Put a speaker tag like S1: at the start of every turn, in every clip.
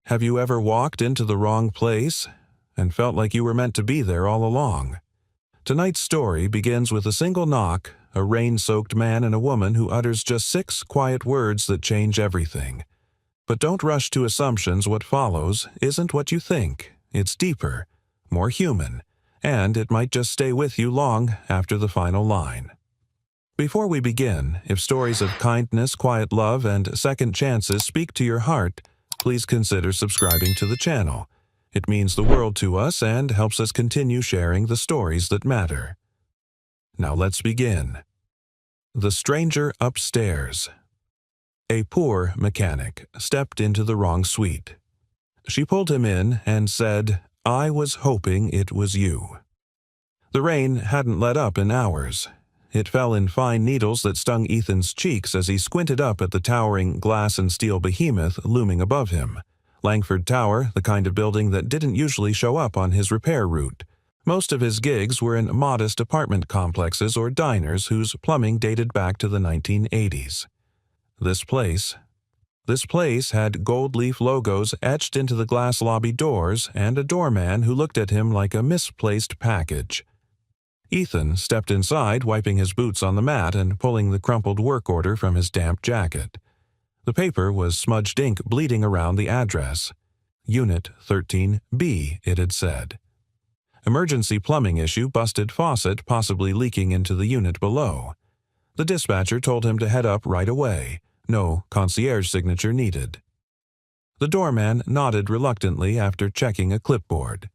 S1: Have you ever walked into the wrong place and felt like you were meant to be there all along? Tonight's story begins with a single knock, a rain-soaked man and a woman who utters just 6 quiet words that change everything. But don't rush to assumptions. What follows isn't what you think. It's deeper, more human, and it might just stay with you long after the final line. Before we begin, if stories of kindness, quiet love, and second chances speak to your heart, please consider subscribing to the channel. It means the world to us and helps us continue sharing the stories that matter. Now let's begin. The Stranger Upstairs. A poor mechanic stepped into the wrong suite. She pulled him in and said, "I was hoping it was you." The rain hadn't let up in hours. It fell in fine needles that stung Ethan's cheeks as he squinted up at the towering glass and steel behemoth looming above him. Langford Tower, the kind of building that didn't usually show up on his repair route. Most of his gigs were in modest apartment complexes or diners whose plumbing dated back to the 1980s. This place had gold leaf logos etched into the glass lobby doors and a doorman who looked at him like a misplaced package. Ethan stepped inside, wiping his boots on the mat and pulling the crumpled work order from his damp jacket. The paper was smudged ink bleeding around the address. Unit 13B, it had said. Emergency plumbing issue, busted faucet possibly leaking into the unit below. The dispatcher told him to head up right away. No concierge signature needed. The doorman nodded reluctantly after checking a clipboard.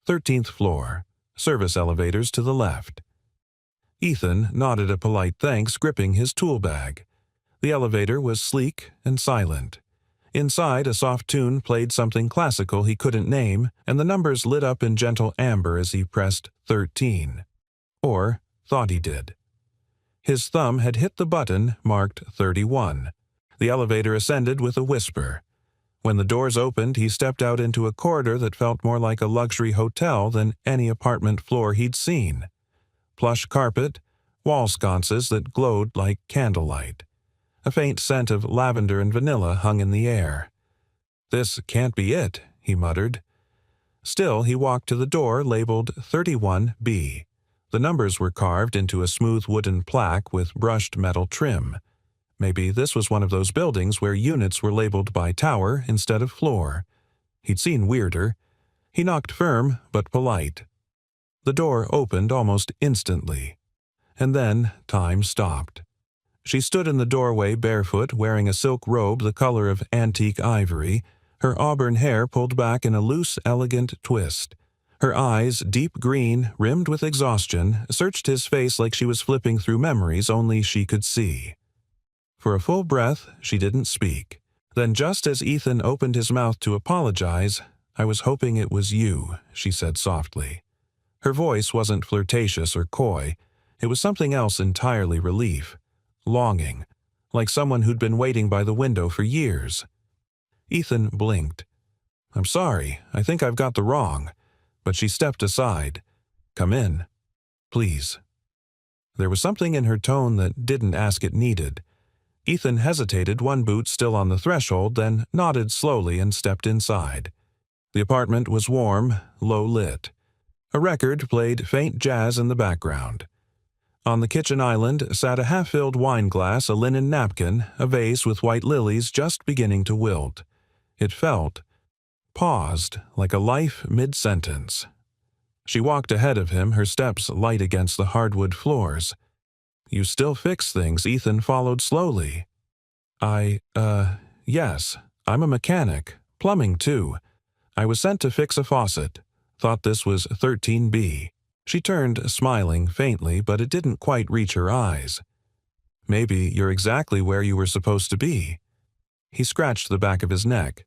S1: 13th floor. Service elevators to the left. Ethan nodded a polite thanks, gripping his tool bag. The elevator was sleek and silent. Inside, a soft tune played something classical he couldn't name, and the numbers lit up in gentle amber as he pressed 13. Or thought he did. His thumb had hit the button marked 31. The elevator ascended with a whisper. When the doors opened, he stepped out into a corridor that felt more like a luxury hotel than any apartment floor he'd seen. Plush carpet, wall sconces that glowed like candlelight. A faint scent of lavender and vanilla hung in the air. "This can't be it," he muttered. Still, he walked to the door labeled 31B. The numbers were carved into a smooth wooden plaque with brushed metal trim. Maybe this was one of those buildings where units were labeled by tower instead of floor. He'd seen weirder. He knocked firm but polite. The door opened almost instantly. And then time stopped. She stood in the doorway barefoot, wearing a silk robe the color of antique ivory, her auburn hair pulled back in a loose, elegant twist. Her eyes, deep green, rimmed with exhaustion, searched his face like she was flipping through memories only she could see. For a full breath, she didn't speak. Then just as Ethan opened his mouth to apologize, "I was hoping it was you," she said softly. Her voice wasn't flirtatious or coy. It was something else entirely, relief. Longing, like someone who'd been waiting by the window for years. Ethan blinked. "I'm sorry, I think I've got the wrong." But she stepped aside. "Come in, please." There was something in her tone that didn't ask it needed. Ethan hesitated, one boot still on the threshold, then nodded slowly and stepped inside. The apartment was warm, low-lit. A record played faint jazz in the background. On the kitchen island sat a half-filled wine glass, a linen napkin, a vase with white lilies just beginning to wilt. It paused like a life mid-sentence. She walked ahead of him, her steps light against the hardwood floors. "You still fix things," Ethan followed slowly. Yes, I'm a mechanic, plumbing too. I was sent to fix a faucet. Thought this was 13B. She turned, smiling faintly, but it didn't quite reach her eyes. "Maybe you're exactly where you were supposed to be." He scratched the back of his neck.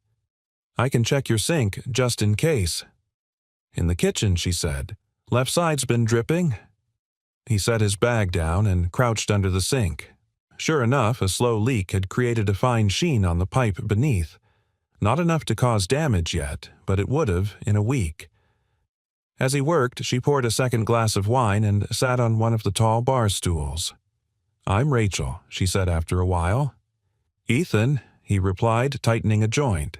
S1: "I can check your sink, just in case." "In the kitchen," she said. "Left side's been dripping." He set his bag down and crouched under the sink. Sure enough, a slow leak had created a fine sheen on the pipe beneath. Not enough to cause damage yet, but it would have in a week. As he worked, she poured a second glass of wine and sat on one of the tall bar stools. "I'm Rachel," she said after a while. "Ethan," he replied, tightening a joint.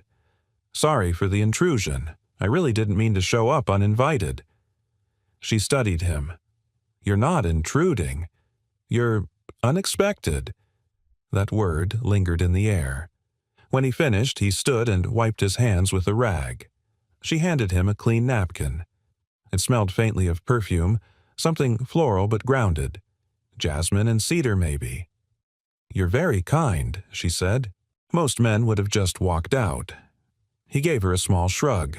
S1: Sorry for the intrusion. I really didn't mean to show up uninvited." She studied him. "You're not intruding. You're unexpected." That word lingered in the air. When he finished, he stood and wiped his hands with a rag. She handed him a clean napkin. It smelled faintly of perfume, something floral but grounded. Jasmine and cedar, maybe. "You're very kind," she said. Most men would have just walked out. He gave her a small shrug.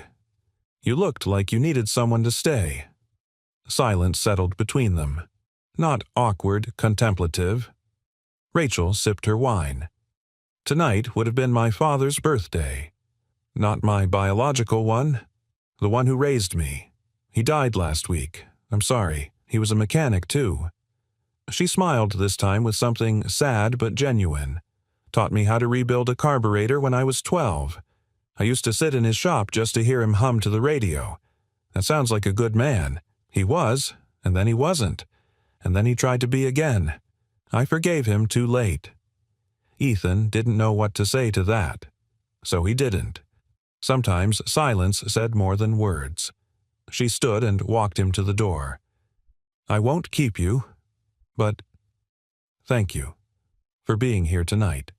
S1: "You looked like you needed someone to stay." Silence settled between them. Not awkward, contemplative. Rachel sipped her wine. "Tonight would have been my father's birthday. Not my biological one, the one who raised me. He died last week. I'm sorry. He was a mechanic, too." She smiled this time with something sad but genuine. "Taught me how to rebuild a carburetor when I was 12. I used to sit in his shop just to hear him hum to the radio. That sounds like a good man. He was, and then he wasn't. And then he tried to be again. I forgave him too late." Ethan didn't know what to say to that. So he didn't. Sometimes silence said more than words. She stood and walked him to the door. "I won't keep you, but thank you for being here tonight."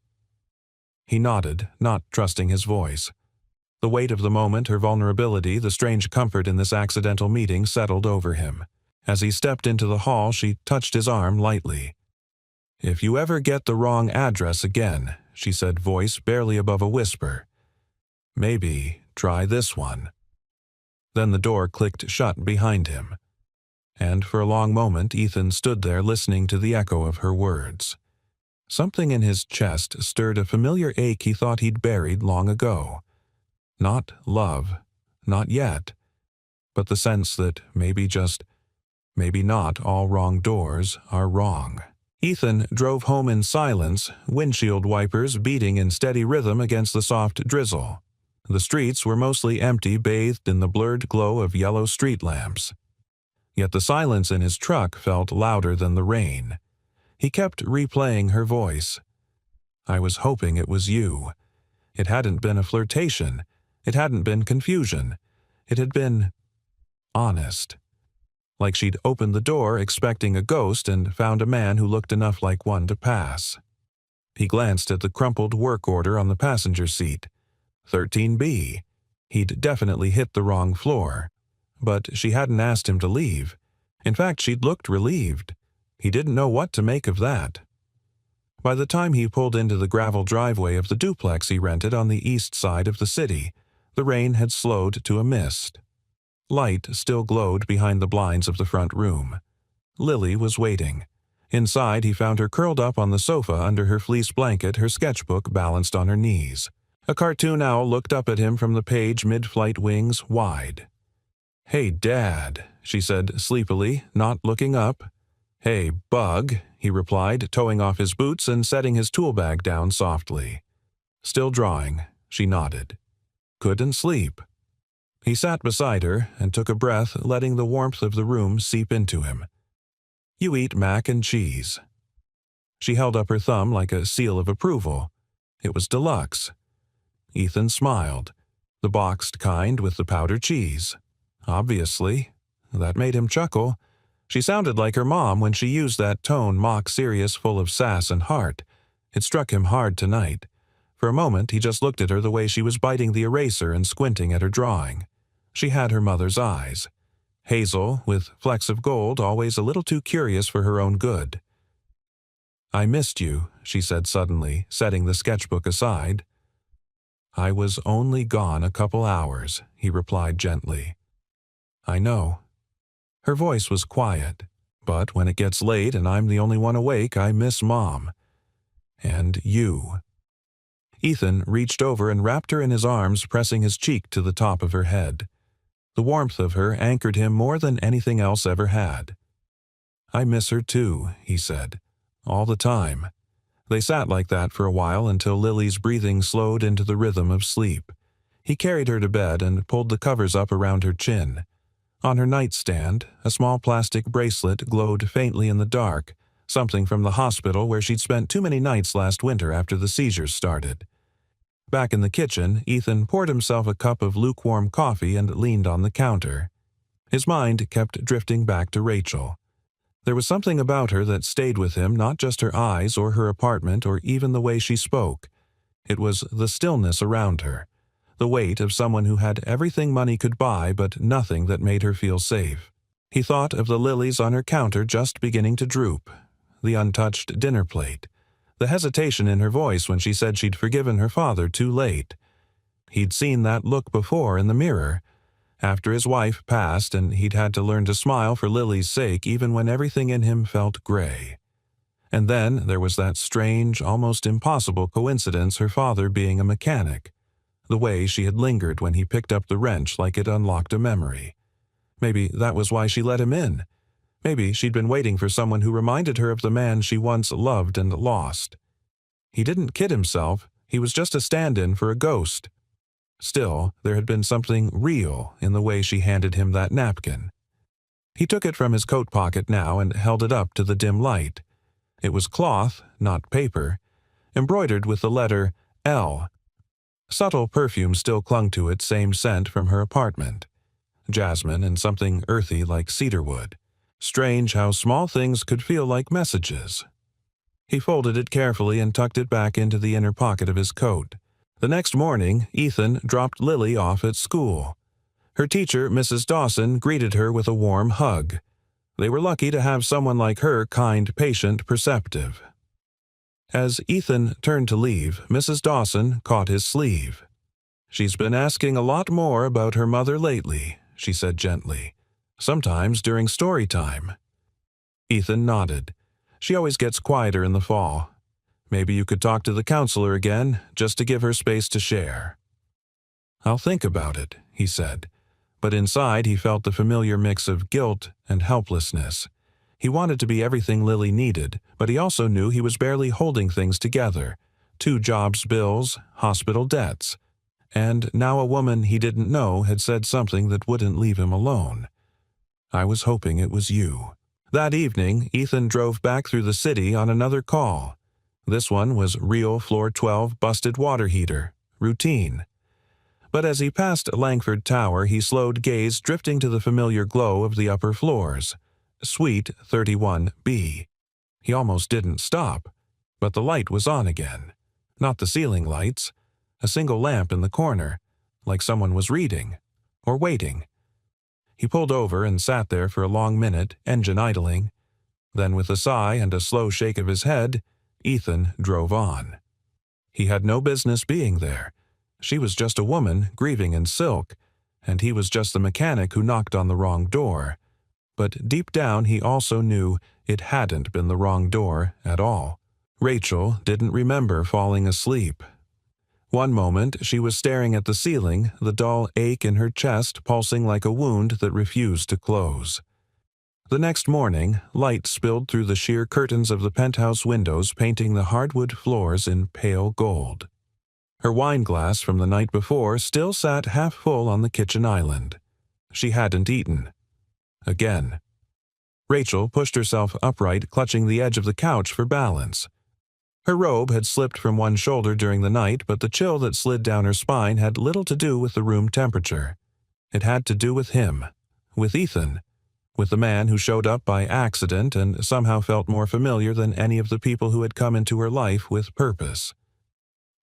S1: He nodded, not trusting his voice. The weight of the moment, her vulnerability, the strange comfort in this accidental meeting settled over him. As he stepped into the hall, she touched his arm lightly. "If you ever get the wrong address again," she said, voice barely above a whisper, "maybe try this one." Then the door clicked shut behind him. And for a long moment Ethan stood there listening to the echo of her words. Something in his chest stirred a familiar ache he thought he'd buried long ago. Not love, not yet, but the sense that maybe not all wrong doors are wrong. Ethan drove home in silence, windshield wipers beating in steady rhythm against the soft drizzle. The streets were mostly empty, bathed in the blurred glow of yellow street lamps. Yet the silence in his truck felt louder than the rain. He kept replaying her voice. "I was hoping it was you." It hadn't been a flirtation. It hadn't been confusion. It had been honest. Like she'd opened the door expecting a ghost and found a man who looked enough like one to pass. He glanced at the crumpled work order on the passenger seat. 13B. He'd definitely hit the wrong floor. But she hadn't asked him to leave. In fact, she'd looked relieved. He didn't know what to make of that. By the time he pulled into the gravel driveway of the duplex he rented on the east side of the city, the rain had slowed to a mist. Light still glowed behind the blinds of the front room. Lily was waiting. Inside, he found her curled up on the sofa under her fleece blanket, her sketchbook balanced on her knees. A cartoon owl looked up at him from the page, mid-flight wings wide. "Hey, Dad," she said sleepily, not looking up. "Hey, Bug," he replied, towing off his boots and setting his tool bag down softly. Still drawing, she nodded. Couldn't sleep. He sat beside her and took a breath, letting the warmth of the room seep into him. "You eat mac and cheese." She held up her thumb like a seal of approval. It was deluxe. Ethan smiled. The boxed kind with the powdered cheese. Obviously. That made him chuckle. She sounded like her mom when she used that tone, mock serious, full of sass and heart. It struck him hard tonight. For a moment, he just looked at her the way she was biting the eraser and squinting at her drawing. She had her mother's eyes. Hazel, with flecks of gold, always a little too curious for her own good. "I missed you," she said suddenly, setting the sketchbook aside. "I was only gone a couple hours," he replied gently. "I know." Her voice was quiet, but when it gets late and I'm the only one awake, I miss Mom. And you. Ethan reached over and wrapped her in his arms, pressing his cheek to the top of her head. The warmth of her anchored him more than anything else ever had. "I miss her too," he said. "All the time." They sat like that for a while until Lily's breathing slowed into the rhythm of sleep. He carried her to bed and pulled the covers up around her chin. On her nightstand, a small plastic bracelet glowed faintly in the dark, something from the hospital where she'd spent too many nights last winter after the seizures started. Back in the kitchen, Ethan poured himself a cup of lukewarm coffee and leaned on the counter. His mind kept drifting back to Rachel. There was something about her that stayed with him, not just her eyes or her apartment or even the way she spoke. It was the stillness around her, the weight of someone who had everything money could buy but nothing that made her feel safe. He thought of the lilies on her counter just beginning to droop, the untouched dinner plate, the hesitation in her voice when she said she'd forgiven her father too late. He'd seen that look before in the mirror, after his wife passed, and he'd had to learn to smile for Lily's sake even when everything in him felt gray. And then there was that strange, almost impossible coincidence, her father being a mechanic, the way she had lingered when he picked up the wrench like it unlocked a memory. Maybe that was why she let him in. Maybe she'd been waiting for someone who reminded her of the man she once loved and lost. He didn't kid himself, he was just a stand-in for a ghost. Still, there had been something real in the way she handed him that napkin. He took it from his coat pocket now and held it up to the dim light. It was cloth, not paper, embroidered with the letter L. Subtle perfume still clung to it, same scent from her apartment. Jasmine and something earthy like cedarwood. Strange how small things could feel like messages. He folded it carefully and tucked it back into the inner pocket of his coat. The next morning, Ethan dropped Lily off at school. Her teacher, Mrs. Dawson, greeted her with a warm hug. They were lucky to have someone like her, kind, patient, perceptive. As Ethan turned to leave, Mrs. Dawson caught his sleeve. "She's been asking a lot more about her mother lately," she said gently. "Sometimes during story time." Ethan nodded. "She always gets quieter in the fall. Maybe you could talk to the counselor again, just to give her space to share." "I'll think about it," he said. But inside he felt the familiar mix of guilt and helplessness. He wanted to be everything Lily needed, but he also knew he was barely holding things together. 2 jobs' bills, hospital debts. And now a woman he didn't know had said something that wouldn't leave him alone. "I was hoping it was you." That evening, Ethan drove back through the city on another call. This one was real floor 12 busted water heater, routine. But as he passed Langford Tower, he slowed gaze drifting to the familiar glow of the upper floors. Suite 31B. He almost didn't stop, but the light was on again. Not the ceiling lights. A single lamp in the corner, like someone was reading, or waiting. He pulled over and sat there for a long minute, engine idling. Then with a sigh and a slow shake of his head, Ethan drove on. He had no business being there. She was just a woman grieving in silk, and he was just the mechanic who knocked on the wrong door. But deep down he also knew it hadn't been the wrong door at all. Rachel didn't remember falling asleep. One moment she was staring at the ceiling, the dull ache in her chest pulsing like a wound that refused to close. The next morning, light spilled through the sheer curtains of the penthouse windows, painting the hardwood floors in pale gold. Her wine glass from the night before still sat half full on the kitchen island. She hadn't eaten. Again. Rachel pushed herself upright, clutching the edge of the couch for balance. Her robe had slipped from one shoulder during the night, but the chill that slid down her spine had little to do with the room temperature. It had to do with him, with Ethan, with the man who showed up by accident and somehow felt more familiar than any of the people who had come into her life with purpose.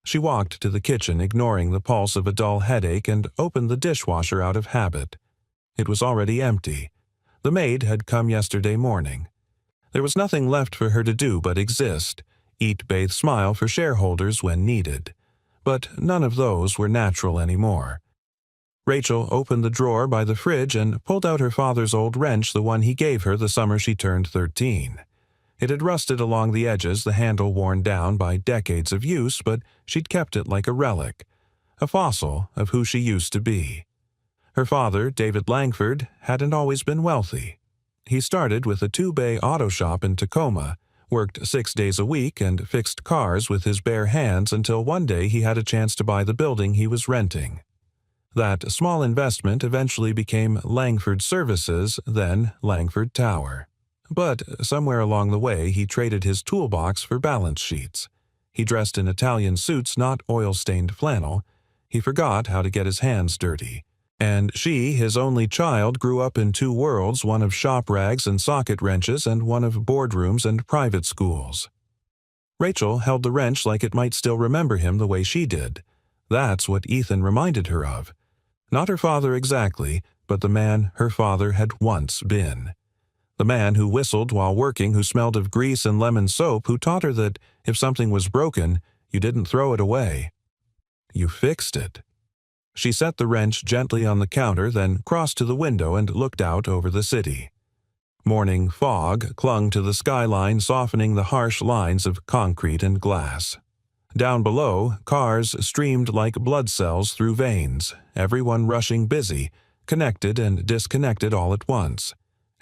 S1: She walked to the kitchen, ignoring the pulse of a dull headache, and opened the dishwasher out of habit. It was already empty. The maid had come yesterday morning. There was nothing left for her to do but exist, eat, bathe, smile for shareholders when needed. But none of those were natural anymore. Rachel opened the drawer by the fridge and pulled out her father's old wrench, the one he gave her the summer she turned 13. It had rusted along the edges, the handle worn down by decades of use, but she'd kept it like a relic, a fossil of who she used to be. Her father, David Langford, hadn't always been wealthy. He started with a 2-bay auto shop in Tacoma, worked 6 days a week, and fixed cars with his bare hands until one day he had a chance to buy the building he was renting. That small investment eventually became Langford Services, then Langford Tower. But somewhere along the way he traded his toolbox for balance sheets. He dressed in Italian suits, not oil-stained flannel. He forgot how to get his hands dirty. And she, his only child, grew up in two worlds, one of shop rags and socket wrenches and one of boardrooms and private schools. Rachel held the wrench like it might still remember him the way she did. That's what Ethan reminded her of. Not her father exactly, but the man her father had once been. The man who whistled while working, who smelled of grease and lemon soap, who taught her that if something was broken, you didn't throw it away. You fixed it. She set the wrench gently on the counter, then crossed to the window and looked out over the city. Morning fog clung to the skyline, softening the harsh lines of concrete and glass. Down below, cars streamed like blood cells through veins, everyone rushing busy, connected and disconnected all at once.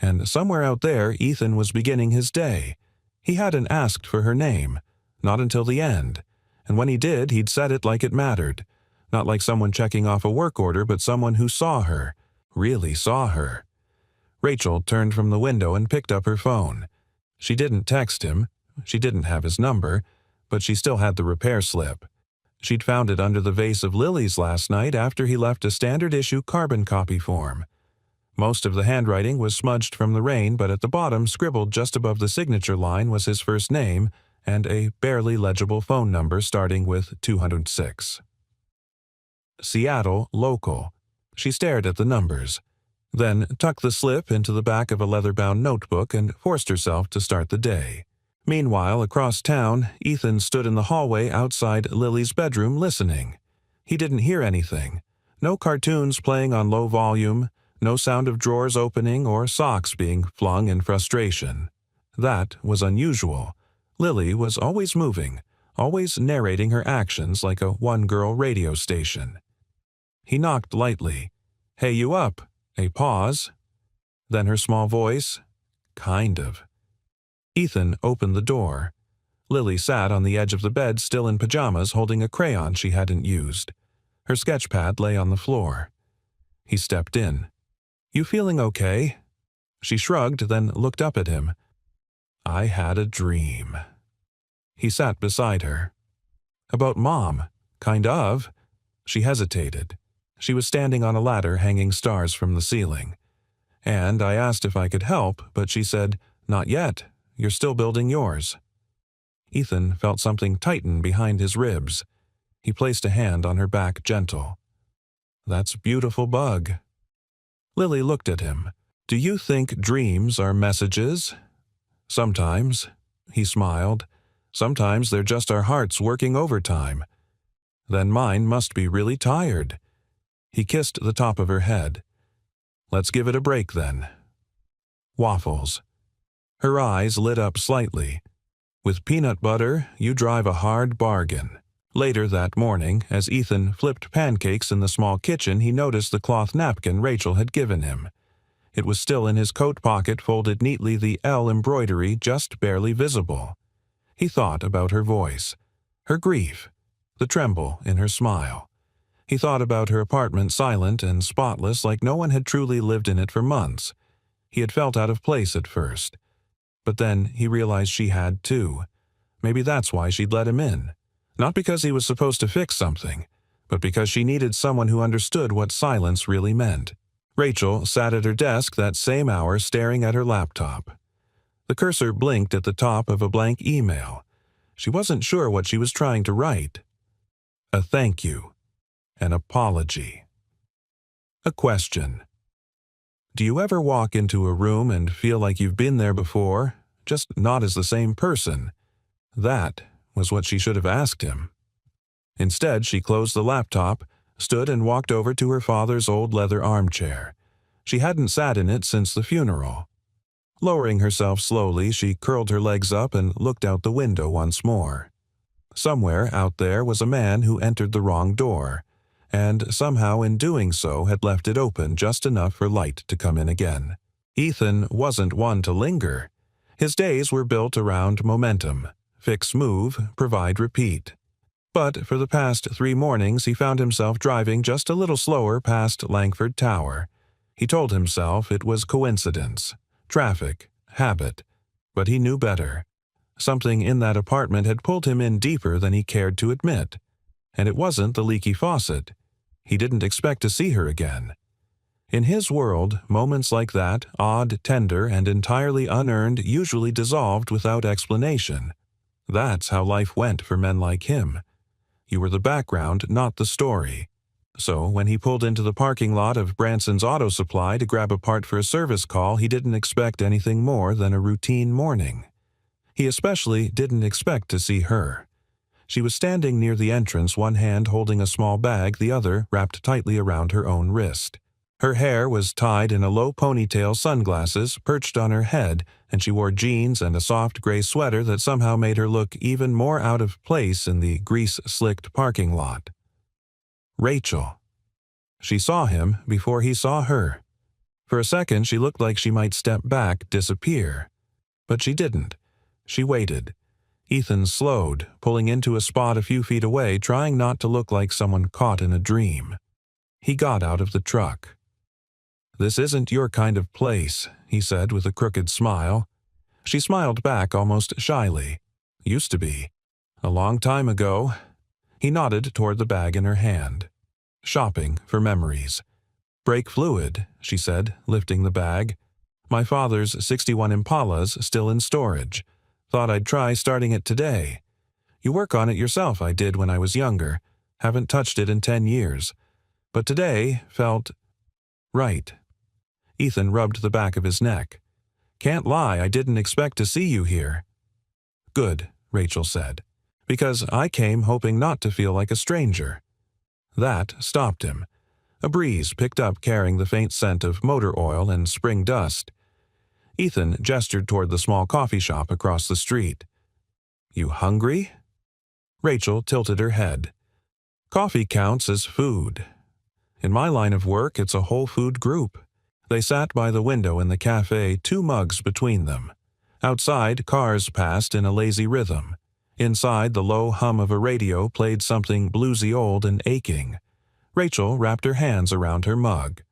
S1: And somewhere out there, Ethan was beginning his day. He hadn't asked for her name, not until the end. And when he did, he'd said it like it mattered. Not like someone checking off a work order, but someone who saw her, really saw her. Rachel turned from the window and picked up her phone. She didn't text him. She didn't have his number, but she still had the repair slip. She'd found it under the vase of lilies last night after he left a standard-issue carbon copy form. Most of the handwriting was smudged from the rain, but at the bottom, scribbled just above the signature line, was his first name and a barely legible phone number starting with 206. Seattle Local. She stared at the numbers, then tucked the slip into the back of a leather-bound notebook and forced herself to start the day. Meanwhile, across town, Ethan stood in the hallway outside Lily's bedroom listening. He didn't hear anything. No cartoons playing on low volume, no sound of drawers opening or socks being flung in frustration. That was unusual. Lily was always moving, always narrating her actions like a one-girl radio station. He knocked lightly. "Hey, you up?" A pause. Then her small voice, "Kind of." Ethan opened the door. Lily sat on the edge of the bed, still in pajamas, holding a crayon she hadn't used. Her sketch pad lay on the floor. He stepped in. "You feeling okay?" She shrugged, then looked up at him. "I had a dream." He sat beside her. "About Mom? Kind of." She hesitated. She was standing on a ladder hanging stars from the ceiling. "And I asked if I could help, but she said, 'Not yet. You're still building yours.'" Ethan felt something tighten behind his ribs. He placed a hand on her back, gentle. "That's a beautiful bug." Lily looked at him. "Do you think dreams are messages?" "Sometimes," he smiled. "Sometimes they're just our hearts working overtime." "Then mine must be really tired." He kissed the top of her head. "Let's give it a break then." Waffles. Her eyes lit up slightly. "With peanut butter, you drive a hard bargain." Later that morning, as Ethan flipped pancakes in the small kitchen, he noticed the cloth napkin Rachel had given him. It was still in his coat pocket, folded neatly, the L embroidery just barely visible. He thought about her voice, her grief, the tremble in her smile. He thought about her apartment, silent and spotless, like no one had truly lived in it for months. He had felt out of place at first. But then he realized she had too. Maybe that's why she'd let him in. Not because he was supposed to fix something, but because she needed someone who understood what silence really meant. Rachel sat at her desk that same hour, staring at her laptop. The cursor blinked at the top of a blank email. She wasn't sure what she was trying to write. A thank you. An apology. A question. Do you ever walk into a room and feel like you've been there before, just not as the same person? That was what she should have asked him. Instead, she closed the laptop, stood and walked over to her father's old leather armchair. She hadn't sat in it since the funeral. Lowering herself slowly, she curled her legs up and looked out the window once more. Somewhere out there was a man who entered the wrong door, and somehow in doing so had left it open just enough for light to come in again. Ethan wasn't one to linger. His days were built around momentum. Fix, move, provide, repeat. But for the past 3 mornings he found himself driving just a little slower past Langford Tower. He told himself it was coincidence, traffic, habit, but he knew better. Something in that apartment had pulled him in deeper than he cared to admit. And it wasn't the leaky faucet. He didn't expect to see her again. In his world, moments like that, odd, tender, and entirely unearned, usually dissolved without explanation. That's how life went for men like him. You were the background, not the story. So when he pulled into the parking lot of Branson's Auto Supply to grab a part for a service call, he didn't expect anything more than a routine morning. He especially didn't expect to see her. She was standing near the entrance, one hand holding a small bag, the other wrapped tightly around her own wrist. Her hair was tied in a low ponytail, sunglasses perched on her head, and she wore jeans and a soft gray sweater that somehow made her look even more out of place in the grease-slicked parking lot. Rachel. She saw him before he saw her. For a second, she looked like she might step back, disappear. But she didn't. She waited. Ethan slowed, pulling into a spot a few feet away, trying not to look like someone caught in a dream. He got out of the truck. "This isn't your kind of place," he said with a crooked smile. She smiled back almost shyly. "Used to be. A long time ago." He nodded toward the bag in her hand. "Shopping for memories." "Brake fluid," she said, lifting the bag. "My father's '61 Impala's still in storage. Thought I'd try starting it today. You work on it yourself, I did when I was younger. Haven't touched it in 10 years. But today felt right." Ethan rubbed the back of his neck. "Can't lie, I didn't expect to see you here." "Good," Rachel said, "because I came hoping not to feel like a stranger." That stopped him. A breeze picked up, carrying the faint scent of motor oil and spring dust. Ethan gestured toward the small coffee shop across the street. "You hungry?" Rachel tilted her head. "Coffee counts as food. In my line of work, it's a whole food group." They sat by the window in the cafe, 2 mugs between them. Outside, cars passed in a lazy rhythm. Inside, the low hum of a radio played something bluesy old and aching. Rachel wrapped her hands around her mug.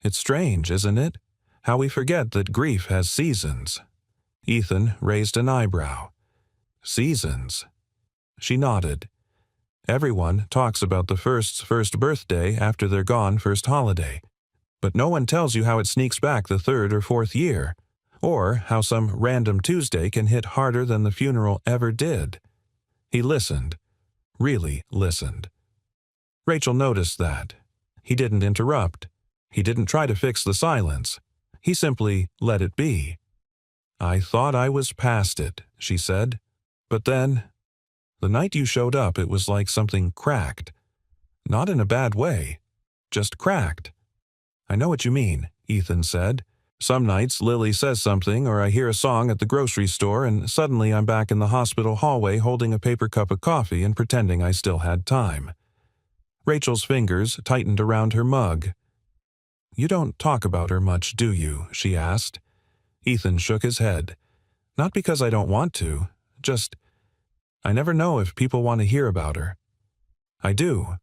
S1: "It's strange, isn't it? How we forget that grief has seasons." Ethan raised an eyebrow. "Seasons?" She nodded. "Everyone talks about the first's first birthday after they're gone first holiday. But no one tells you how it sneaks back the 3rd or 4th year, or how some random Tuesday can hit harder than the funeral ever did." He listened. Really listened. Rachel noticed that. He didn't interrupt. He didn't try to fix the silence. He simply let it be. "I thought I was past it," she said. "But then, the night you showed up, it was like something cracked. Not in a bad way, just cracked." "I know what you mean," Ethan said. "Some nights Lily says something, or I hear a song at the grocery store, and suddenly I'm back in the hospital hallway holding a paper cup of coffee and pretending I still had time." Rachel's fingers tightened around her mug. "You don't talk about her much, do you?" she asked. Ethan shook his head. "Not because I don't want to, just I never know if people want to hear about her." "I do."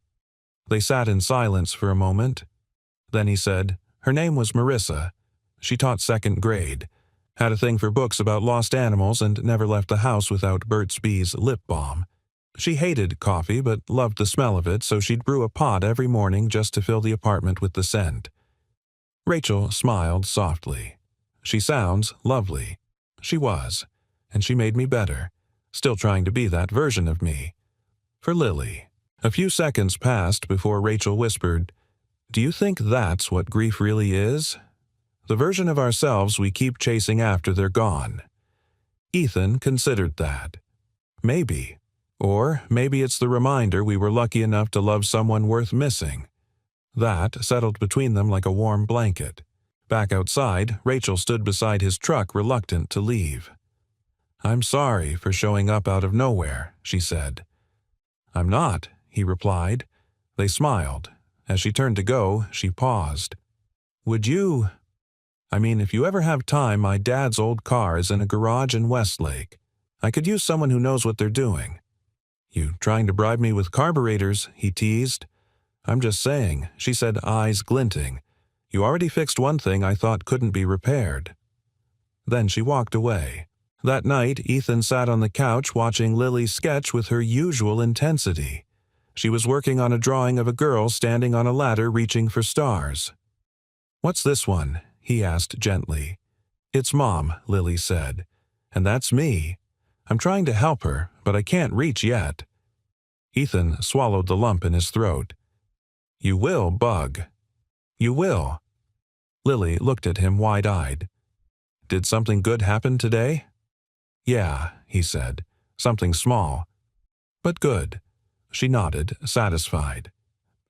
S1: They sat in silence for a moment. Then he said, "Her name was Marissa. She taught 2nd grade. Had a thing for books about lost animals and never left the house without Burt's Bees lip balm. She hated coffee but loved the smell of it, so she'd brew a pot every morning just to fill the apartment with the scent." Rachel smiled softly. "She sounds lovely." She was, and she made me better, still trying to be that version of me. For Lily. A few seconds passed before Rachel whispered, "Do you think that's what grief really is? The version of ourselves we keep chasing after they're gone." Ethan considered that. Maybe. Or maybe it's the reminder we were lucky enough to love someone worth missing. That settled between them like a warm blanket. Back outside, Rachel stood beside his truck, reluctant to leave. "I'm sorry for showing up out of nowhere," she said. "I'm not," he replied. They smiled. As she turned to go, she paused. "Would you? I mean, if you ever have time, my dad's old car is in a garage in Westlake. I could use someone who knows what they're doing." "You trying to bribe me with carburetors?" he teased. "I'm just saying," she said, eyes glinting. "You already fixed one thing I thought couldn't be repaired." Then she walked away. That night, Ethan sat on the couch watching Lily sketch with her usual intensity. She was working on a drawing of a girl standing on a ladder reaching for stars. "What's this one?" he asked gently. "It's Mom," Lily said. "And that's me. I'm trying to help her, but I can't reach yet." Ethan swallowed the lump in his throat. "You will, Bug. You will." Lily looked at him wide-eyed. "Did something good happen today?" "Yeah," he said. "Something small. But good." She nodded, satisfied.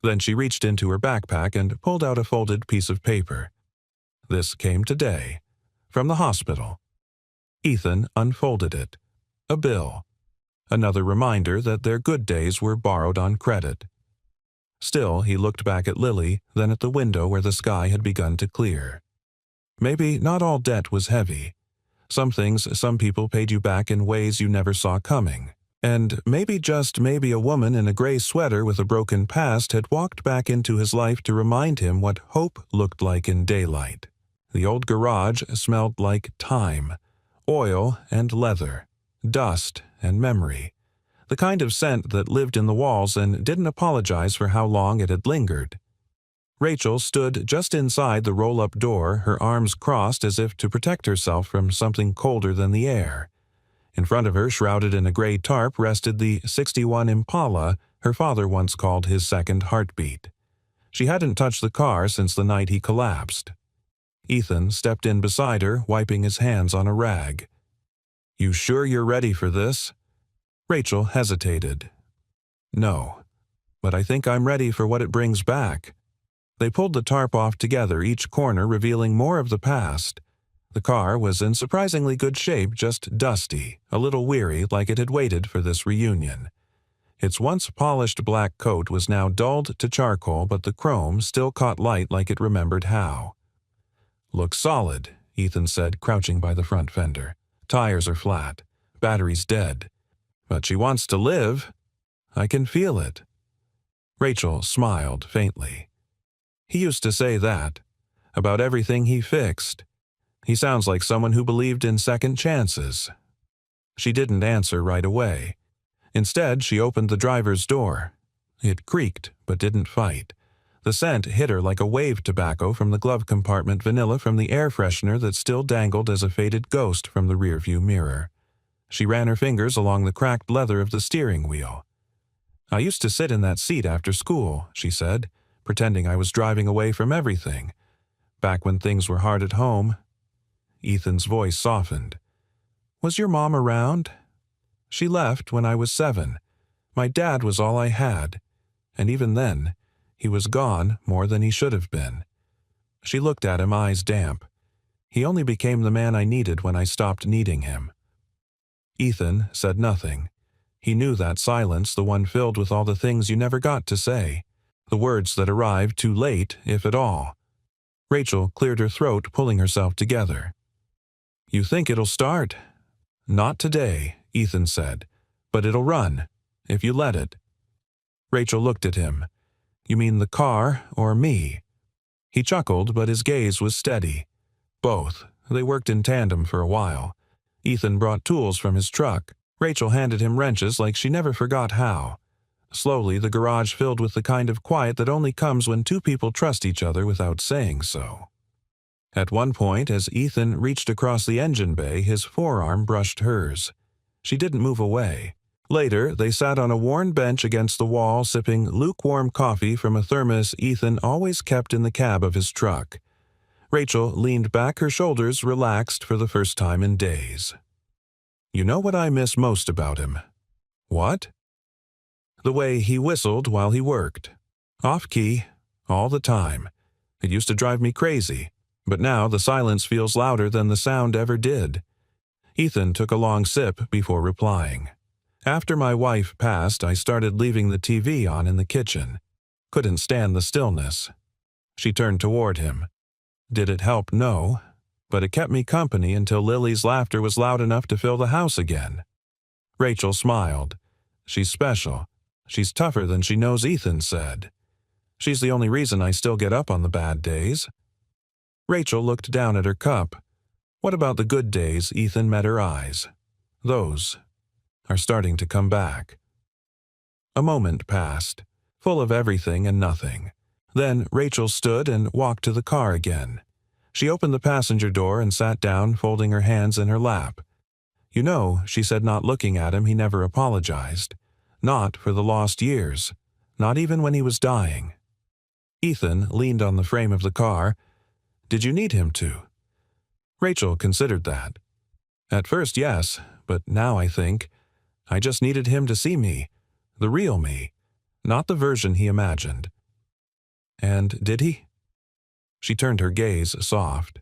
S1: Then she reached into her backpack and pulled out a folded piece of paper. "This came today. From the hospital." Ethan unfolded it. A bill. Another reminder that their good days were borrowed on credit. Still, he looked back at Lily, then at the window where the sky had begun to clear. Maybe not all debt was heavy. Some things some people paid you back in ways you never saw coming. And maybe just maybe a woman in a gray sweater with a broken past had walked back into his life to remind him what hope looked like in daylight. The old garage smelled like time, oil and leather, dust and memory. The kind of scent that lived in the walls and didn't apologize for how long it had lingered. Rachel stood just inside the roll-up door, her arms crossed as if to protect herself from something colder than the air. In front of her, shrouded in a gray tarp, rested the '61 Impala her father once called his second heartbeat. She hadn't touched the car since the night he collapsed. Ethan stepped in beside her, wiping his hands on a rag. "You sure you're ready for this?" Rachel hesitated. "No, but I think I'm ready for what it brings back." They pulled the tarp off together, each corner revealing more of the past. The car was in surprisingly good shape, just dusty, a little weary, like it had waited for this reunion. Its once polished black coat was now dulled to charcoal, but the chrome still caught light like it remembered how. "Looks solid," Ethan said, crouching by the front fender. "Tires are flat. Battery's dead. But she wants to live. I can feel it." Rachel smiled faintly. "He used to say that. About everything he fixed. He sounds like someone who believed in second chances." She didn't answer right away. Instead, she opened the driver's door. It creaked, but didn't fight. The scent hit her like a wave tobacco from the glove compartment, vanilla from the air freshener that still dangled as a faded ghost from the rearview mirror. She ran her fingers along the cracked leather of the steering wheel. "I used to sit in that seat after school," she said, pretending I was driving away from everything. "Back when things were hard at home." Ethan's voice softened. "Was your mom around?" "She left when I was 7. My dad was all I had. And even then, he was gone more than he should have been." She looked at him, eyes damp. "He only became the man I needed when I stopped needing him." Ethan said nothing. He knew that silence, the one filled with all the things you never got to say, the words that arrived too late, if at all. Rachel cleared her throat, pulling herself together. "You think it'll start?" "Not today," Ethan said, "but it'll run, if you let it." Rachel looked at him. "You mean the car or me?" He chuckled, but his gaze was steady. "Both. They worked in tandem for a while. Ethan brought tools from his truck. Rachel handed him wrenches like she never forgot how. Slowly, the garage filled with the kind of quiet that only comes when two people trust each other without saying so. At one point, as Ethan reached across the engine bay, his forearm brushed hers. She didn't move away. Later, they sat on a worn bench against the wall, sipping lukewarm coffee from a thermos Ethan always kept in the cab of his truck. Rachel leaned back, her shoulders relaxed for the first time in days. "You know what I miss most about him?" "What?" "The way he whistled while he worked. Off-key, all the time. It used to drive me crazy, but now the silence feels louder than the sound ever did." Ethan took a long sip before replying. "After my wife passed, I started leaving the TV on in the kitchen. Couldn't stand the stillness." She turned toward him. "Did it help? No. But it kept me company until Lily's laughter was loud enough to fill the house again." Rachel smiled. "She's special. She's tougher than she knows," Ethan said. "She's the only reason I still get up on the bad days." Rachel looked down at her cup. What about the good days Ethan met her eyes? Those are starting to come back. A moment passed, full of everything and nothing. Then Rachel stood and walked to the car again. She opened the passenger door and sat down, folding her hands in her lap. "You know," she said, not looking at him, "he never apologized. Not for the lost years. Not even when he was dying." Ethan leaned on the frame of the car. "Did you need him to?" Rachel considered that. "At first, yes, but now I think I just needed him to see me, the real me, not the version he imagined." "And did he?" She turned her gaze soft.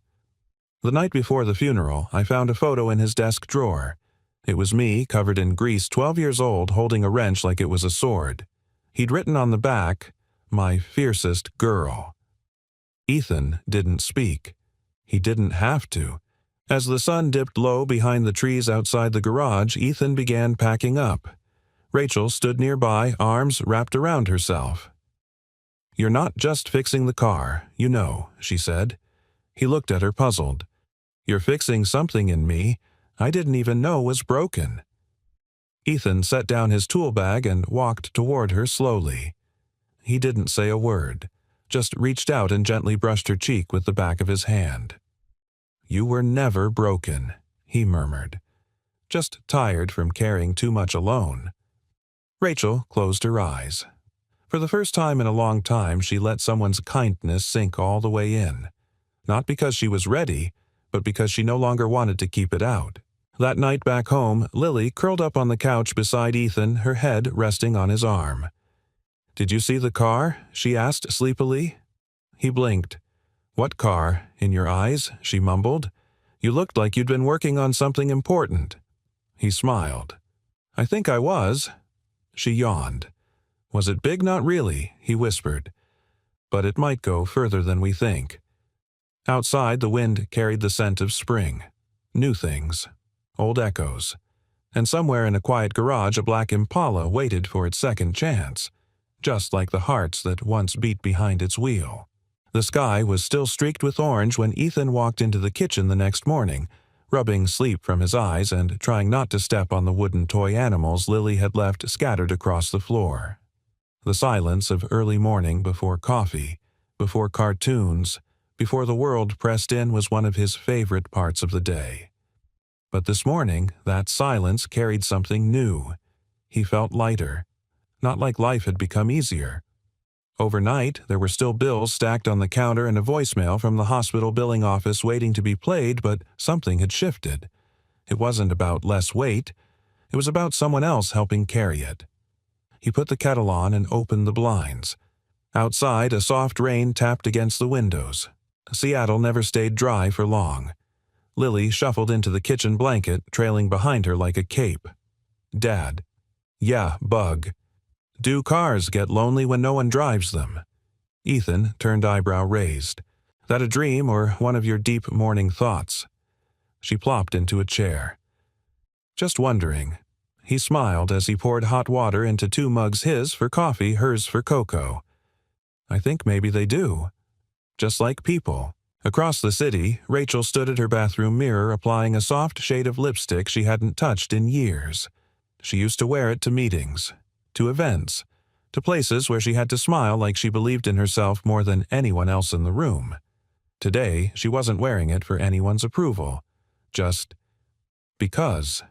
S1: "The night before the funeral, I found a photo in his desk drawer. It was me, covered in grease, 12 years old, holding a wrench like it was a sword. He'd written on the back, 'My fiercest girl.'" Ethan didn't speak. He didn't have to. As the sun dipped low behind the trees outside the garage, Ethan began packing up. Rachel stood nearby, arms wrapped around herself. "You're not just fixing the car, you know," she said. He looked at her puzzled. "You're fixing something in me I didn't even know was broken." Ethan set down his tool bag and walked toward her slowly. He didn't say a word, just reached out and gently brushed her cheek with the back of his hand. "You were never broken," he murmured. "Just tired from carrying too much alone." Rachel closed her eyes. For the first time in a long time, she let someone's kindness sink all the way in. Not because she was ready, but because she no longer wanted to keep it out. That night back home, Lily curled up on the couch beside Ethan, her head resting on his arm. "Did you see the car?" she asked sleepily. He blinked. "What car? In your eyes?" she mumbled. "You looked like you'd been working on something important." He smiled. "I think I was." She yawned. "Was it big? Not really," he whispered. "But it might go further than we think." Outside, the wind carried the scent of spring. New things. Old echoes. And somewhere in a quiet garage, a black Impala waited for its second chance, just like the hearts that once beat behind its wheel. The sky was still streaked with orange when Ethan walked into the kitchen the next morning, rubbing sleep from his eyes and trying not to step on the wooden toy animals Lily had left scattered across the floor. The silence of early morning before coffee, before cartoons, before the world pressed in was one of his favorite parts of the day. But this morning, that silence carried something new. He felt lighter, not like life had become easier. Overnight, there were still bills stacked on the counter and a voicemail from the hospital billing office waiting to be played, but something had shifted. It wasn't about less weight. It was about someone else helping carry it. He put the kettle on and opened the blinds. Outside, a soft rain tapped against the windows. Seattle never stayed dry for long. Lily shuffled into the kitchen blanket, trailing behind her like a cape. "Dad." "Yeah, bug." "Do cars get lonely when no one drives them?" Ethan turned eyebrow raised. "That a dream or one of your deep morning thoughts?" She plopped into a chair. "Just wondering." He smiled as he poured hot water into 2 mugs, his for coffee, hers for cocoa. "I think maybe they do. Just like people." Across the city, Rachel stood at her bathroom mirror applying a soft shade of lipstick she hadn't touched in years. She used to wear it to meetings, to events, to places where she had to smile like she believed in herself more than anyone else in the room. Today, she wasn't wearing it for anyone's approval, just because.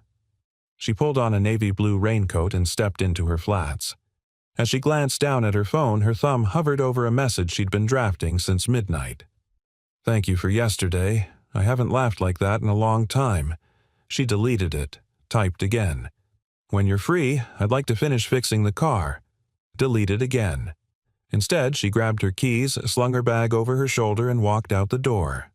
S1: She pulled on a navy blue raincoat and stepped into her flats. As she glanced down at her phone, her thumb hovered over a message she'd been drafting since midnight. "Thank you for yesterday. I haven't laughed like that in a long time." She deleted it, typed again. "When you're free, I'd like to finish fixing the car." Deleted again. Instead, she grabbed her keys, slung her bag over her shoulder, and walked out the door.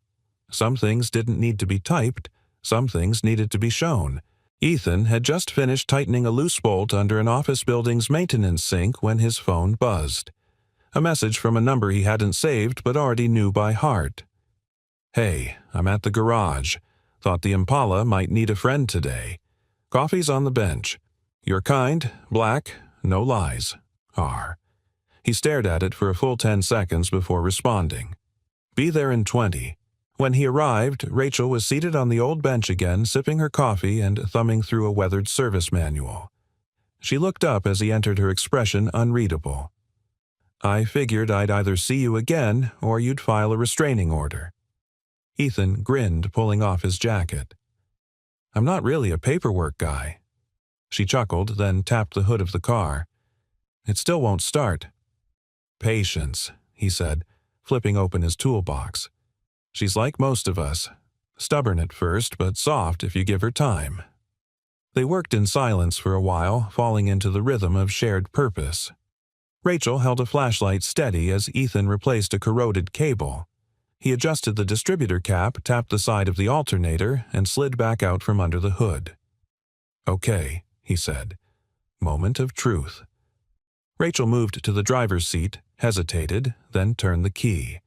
S1: Some things didn't need to be typed. Some things needed to be shown. Ethan had just finished tightening a loose bolt under an office building's maintenance sink when his phone buzzed. A message from a number he hadn't saved but already knew by heart. "Hey, I'm at the garage. Thought the Impala might need a friend today. Coffee's on the bench. You're kind, black, no lies. R." He stared at it for a full 10 seconds before responding. "Be there in 20. When he arrived, Rachel was seated on the old bench again, sipping her coffee and thumbing through a weathered service manual. She looked up as he entered, her expression unreadable. "I figured I'd either see you again or you'd file a restraining order." Ethan grinned, pulling off his jacket. "I'm not really a paperwork guy." She chuckled, then tapped the hood of the car. "It still won't start." "Patience," he said, flipping open his toolbox. "She's like most of us. Stubborn at first, but soft if you give her time." They worked in silence for a while, falling into the rhythm of shared purpose. Rachel held a flashlight steady as Ethan replaced a corroded cable. He adjusted the distributor cap, tapped the side of the alternator, and slid back out from under the hood. "Okay," he said. "Moment of truth." Rachel moved to the driver's seat, hesitated, then turned the key.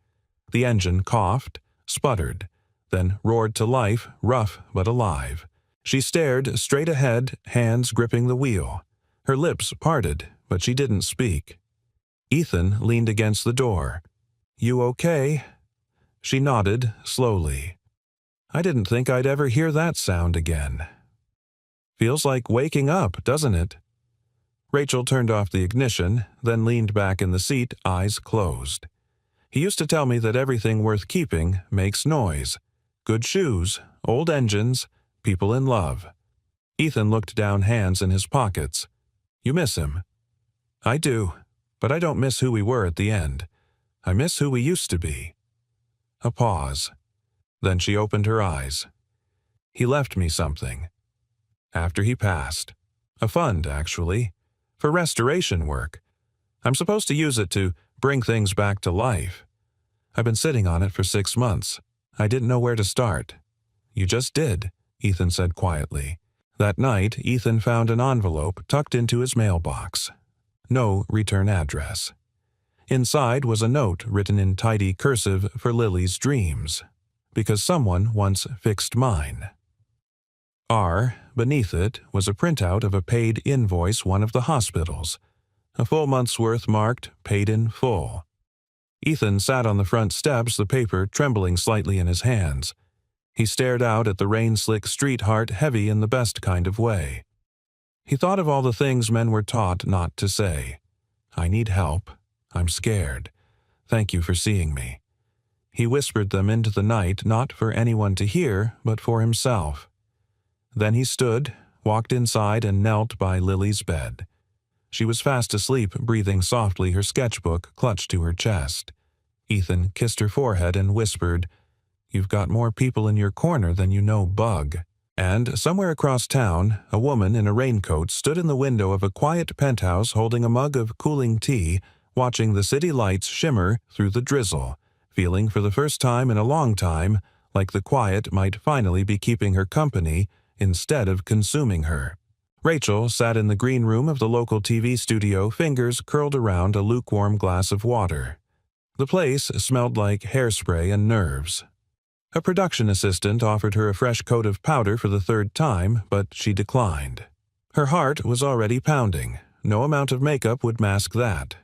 S1: The engine coughed, sputtered, then roared to life, rough but alive. She stared straight ahead, hands gripping the wheel. Her lips parted, but she didn't speak. Ethan leaned against the door. "You okay?" She nodded, slowly. "I didn't think I'd ever hear that sound again." "Feels like waking up, doesn't it?" Rachel turned off the ignition, then leaned back in the seat, eyes closed. "He used to tell me that everything worth keeping makes noise. Good shoes, old engines, people in love." Ethan looked down, hands in his pockets. "You miss him?" "I do, but I don't miss who we were at the end. I miss who we used to be." A pause. Then she opened her eyes. "He left me something. After he passed. A fund, actually. For restoration work. I'm supposed to use it to bring things back to life. I've been sitting on it for 6 months. I didn't know where to start." "You just did," Ethan said quietly. That night, Ethan found an envelope tucked into his mailbox. No return address. Inside was a note written in tidy cursive for Lily's dreams. "Because someone once fixed mine." Beneath it was a printout of a paid invoice one of the hospitals. A full month's worth marked "paid in full." Ethan sat on the front steps, the paper trembling slightly in his hands. He stared out at the rain-slick street, heart heavy in the best kind of way. He thought of all the things men were taught not to say. "I need help. I'm scared. Thank you for seeing me." He whispered them into the night, not for anyone to hear, but for himself. Then he stood, walked inside, and knelt by Lily's bed. She was fast asleep, breathing softly, her sketchbook clutched to her chest. Ethan kissed her forehead and whispered, "You've got more people in your corner than you know, Bug." And somewhere across town, a woman in a raincoat stood in the window of a quiet penthouse holding a mug of cooling tea, watching the city lights shimmer through the drizzle, feeling for the first time in a long time like the quiet might finally be keeping her company instead of consuming her. Rachel sat in the green room of the local TV studio, fingers curled around a lukewarm glass of water. The place smelled like hairspray and nerves. A production assistant offered her a fresh coat of powder for the 3rd time, but she declined. Her heart was already pounding. No amount of makeup would mask that.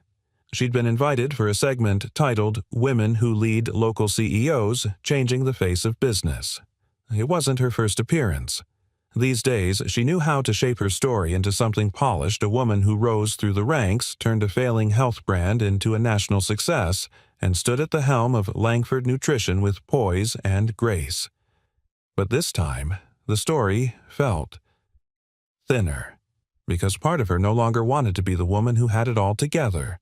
S1: She'd been invited for a segment titled "Women Who Lead Local CEOs, Changing the Face of Business." It wasn't her first appearance. These days, she knew how to shape her story into something polished, a woman who rose through the ranks, turned a failing health brand into a national success, and stood at the helm of Langford Nutrition with poise and grace. But this time, the story felt thinner, because part of her no longer wanted to be the woman who had it all together.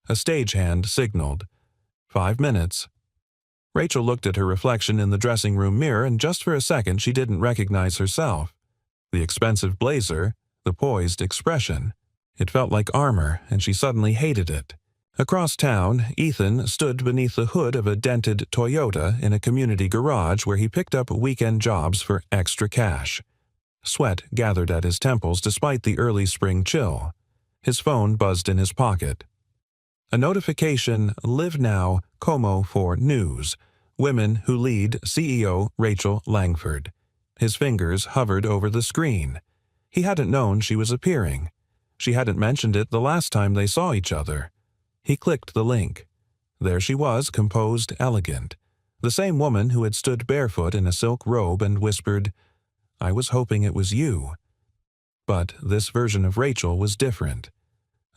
S1: A stagehand signaled, 5 minutes. Rachel looked at her reflection in the dressing room mirror, and just for a second she didn't recognize herself. The expensive blazer, the poised expression. It felt like armor, and she suddenly hated it. Across town, Ethan stood beneath the hood of a dented Toyota in a community garage where he picked up weekend jobs for extra cash. Sweat gathered at his temples despite the early spring chill. His phone buzzed in his pocket. A notification, Live Now, Como for News. Women Who Lead, CEO Rachel Langford. His fingers hovered over the screen. He hadn't known she was appearing. She hadn't mentioned it the last time they saw each other. He clicked the link. There she was, composed, elegant. The same woman who had stood barefoot in a silk robe and whispered, "I was hoping it was you." But this version of Rachel was different.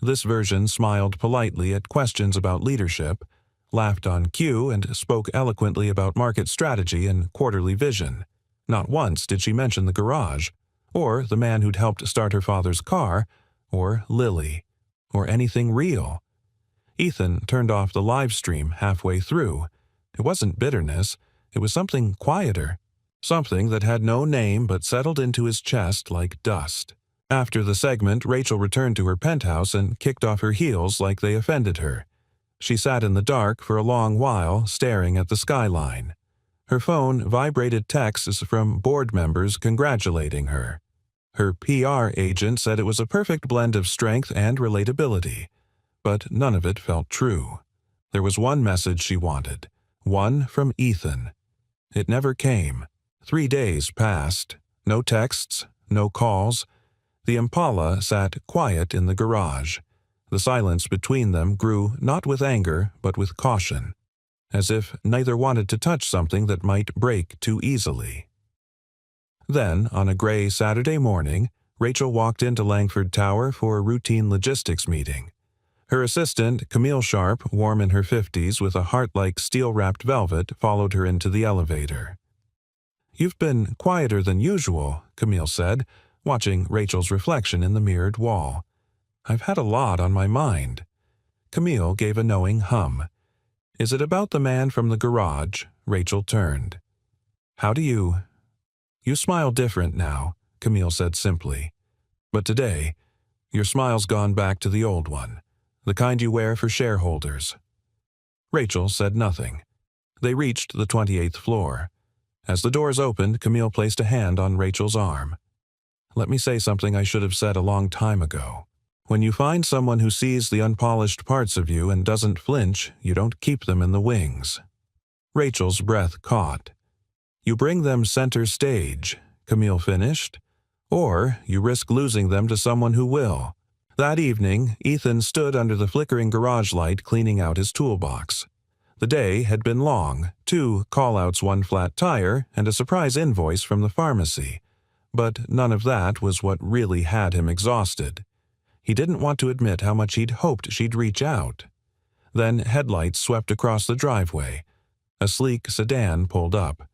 S1: This version smiled politely at questions about leadership, laughed on cue, and spoke eloquently about market strategy and quarterly vision. Not once did she mention the garage, or the man who'd helped start her father's car, or Lily, or anything real. Ethan turned off the live stream halfway through. It wasn't bitterness, it was something quieter, something that had no name but settled into his chest like dust. After the segment, Rachel returned to her penthouse and kicked off her heels like they offended her. She sat in the dark for a long while, staring at the skyline. Her phone vibrated texts from board members congratulating her. Her PR agent said it was a perfect blend of strength and relatability, but none of it felt true. There was one message she wanted, one from Ethan. It never came. 3 days passed. No texts, no calls. The Impala sat quiet in the garage. The silence between them grew not with anger, but with caution, as if neither wanted to touch something that might break too easily. Then, on a gray Saturday morning, Rachel walked into Langford Tower for a routine logistics meeting. Her assistant, Camille Sharp, warm in her 50s with a heart like steel-wrapped velvet, followed her into the elevator. "You've been quieter than usual," Camille said, watching Rachel's reflection in the mirrored wall. "I've had a lot on my mind." Camille gave a knowing hum. "Is it about the man from the garage?" Rachel turned. "How do you—" "You smile different now," Camille said simply. "But today, your smile's gone back to the old one, the kind you wear for shareholders." Rachel said nothing. They reached the 28th floor. As the doors opened, Camille placed a hand on Rachel's arm. "Let me say something I should have said a long time ago. When you find someone who sees the unpolished parts of you and doesn't flinch, you don't keep them in the wings." Rachel's breath caught. "You bring them center stage," Camille finished, "or you risk losing them to someone who will." That evening, Ethan stood under the flickering garage light cleaning out his toolbox. The day had been long, 2 call-outs, 1 flat tire, and a surprise invoice from the pharmacy. But none of that was what really had him exhausted. He didn't want to admit how much he'd hoped she'd reach out. Then headlights swept across the driveway. A sleek sedan pulled up.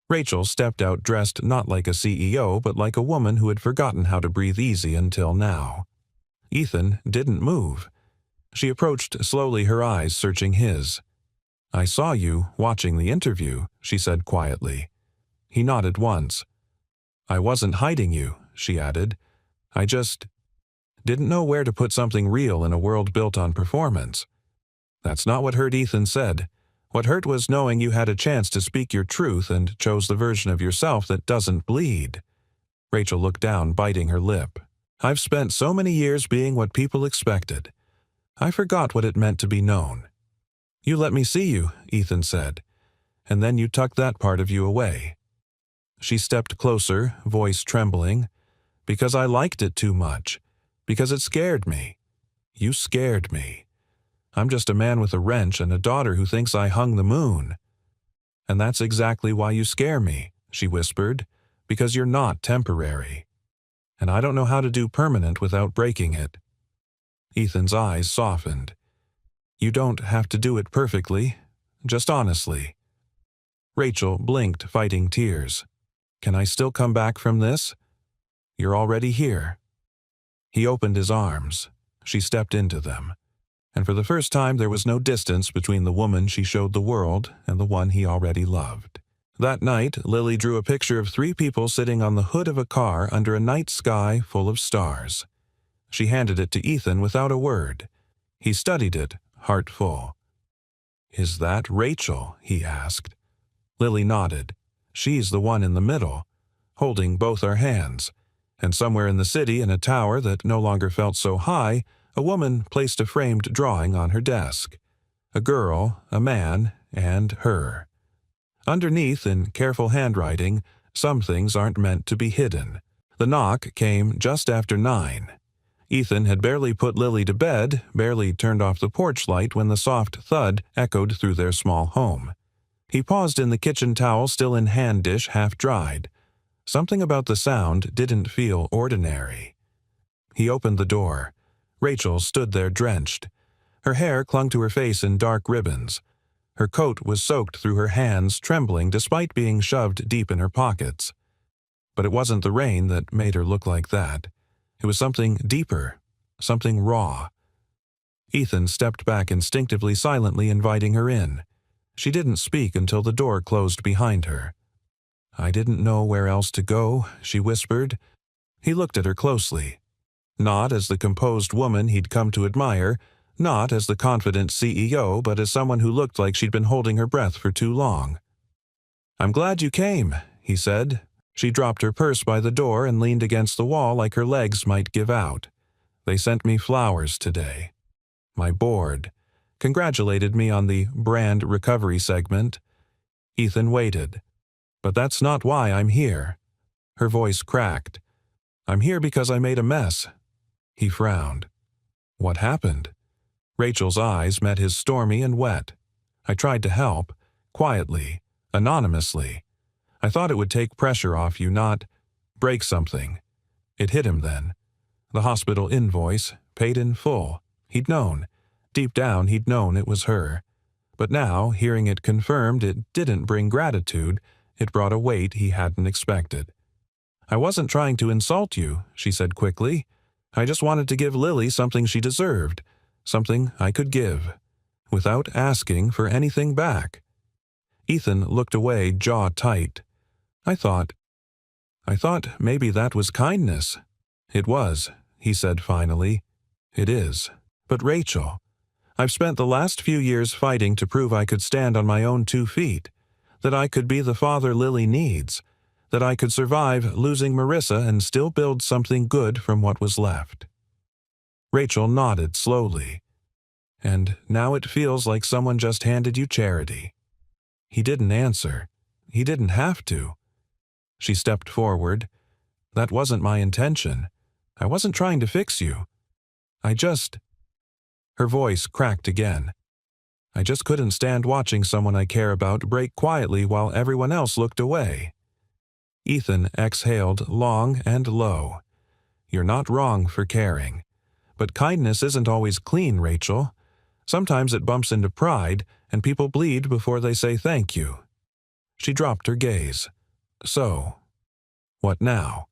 S1: Rachel stepped out dressed not like a CEO but like a woman who had forgotten how to breathe easy until now. Ethan didn't move. She approached slowly, her eyes searching his. "I saw you watching the interview," she said quietly. He nodded once. "I wasn't hiding you," she added. "I just didn't know where to put something real in a world built on performance." That's not what hurt, Ethan said. What hurt was knowing you had a chance to speak your truth and chose the version of yourself that doesn't bleed. Rachel looked down, biting her lip. "I've spent so many years being what people expected. I forgot what it meant to be known." "You let me see you," Ethan said, "and then you tucked that part of you away." She stepped closer, voice trembling. "Because I liked it too much. Because it scared me. You scared me. I'm just a man with a wrench and a daughter who thinks I hung the moon." "And that's exactly why you scare me," she whispered, "because you're not temporary. And I don't know how to do permanent without breaking it." Ethan's eyes softened. "You don't have to do it perfectly, just honestly." Rachel blinked, fighting tears. "Can I still come back from this?" "You're already here." He opened his arms. She stepped into them. And for the first time there was no distance between the woman she showed the world and the one he already loved. That night, Lily drew a picture of 3 people sitting on the hood of a car under a night sky full of stars. She handed it to Ethan without a word. He studied it, heart full. "Is that Rachel?" he asked. Lily nodded. "She's the one in the middle, holding both our hands." And somewhere in the city, in a tower that no longer felt so high, a woman placed a framed drawing on her desk. A girl, a man, and her. Underneath, in careful handwriting, "Some things aren't meant to be hidden." The knock came just after 9. Ethan had barely put Lily to bed, barely turned off the porch light when the soft thud echoed through their small home. He paused in the kitchen towel still in hand dish half dried. Something about the sound didn't feel ordinary. He opened the door. Rachel stood there drenched. Her hair clung to her face in dark ribbons. Her coat was soaked through her hands, trembling despite being shoved deep in her pockets. But it wasn't the rain that made her look like that. It was something deeper, something raw. Ethan stepped back instinctively, silently inviting her in. She didn't speak until the door closed behind her. "I didn't know where else to go," she whispered. He looked at her closely. Not as the composed woman he'd come to admire, not as the confident CEO, but as someone who looked like she'd been holding her breath for too long. "I'm glad you came," he said. She dropped her purse by the door and leaned against the wall like her legs might give out. "They sent me flowers today. My board congratulated me on the brand recovery segment." Ethan waited. "But that's not why I'm here." Her voice cracked. "I'm here because I made a mess." He frowned. "What happened?" Rachel's eyes met his stormy and wet. "I tried to help, quietly, anonymously. I thought it would take pressure off you, not break something." It hit him then. The hospital invoice, paid in full. He'd known. Deep down, he'd known it was her. But now, hearing it confirmed, it didn't bring gratitude. It brought a weight he hadn't expected. "I wasn't trying to insult you," she said quickly. "I just wanted to give Lily something she deserved, something I could give, without asking for anything back." Ethan looked away, jaw tight. I thought maybe that was kindness." "It was," he said finally. "It is. But Rachel, I've spent the last few years fighting to prove I could stand on my own 2 feet, that I could be the father Lily needs, that I could survive losing Marissa and still build something good from what was left." Rachel nodded slowly. "And now it feels like someone just handed you charity." He didn't answer. He didn't have to. She stepped forward. "That wasn't my intention. I wasn't trying to fix you. I just—" Her voice cracked again. "I just couldn't stand watching someone I care about break quietly while everyone else looked away." Ethan exhaled long and low. "You're not wrong for caring. But kindness isn't always clean, Rachel. Sometimes it bumps into pride, and people bleed before they say thank you." She dropped her gaze. "So, what now?"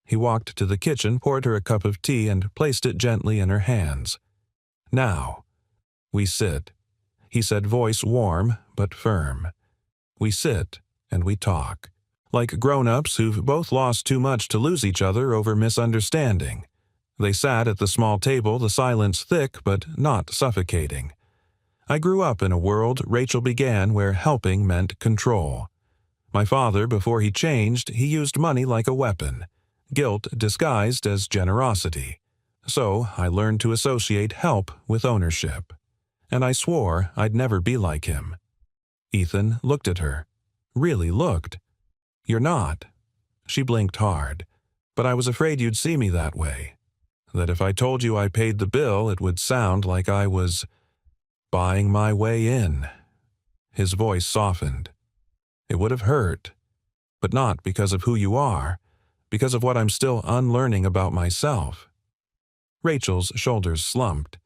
S1: He walked to the kitchen, poured her a cup of tea, and placed it gently in her hands. "Now, we sit," he said, voice warm but firm. "We sit and we talk, like grown-ups who've both lost too much to lose each other over misunderstanding." They sat at the small table, the silence thick but not suffocating. "I grew up in a world," Rachel began, "where helping meant control. My father, before he changed, he used money like a weapon, guilt disguised as generosity. So I learned to associate help with ownership. And I swore I'd never be like him." Ethan looked at her. Really looked. "You're not." She blinked hard. "But I was afraid you'd see me that way. That if I told you I paid the bill, it would sound like I was buying my way in." His voice softened. "It would have hurt. But not because of who you are, because of what I'm still unlearning about myself." Rachel's shoulders slumped.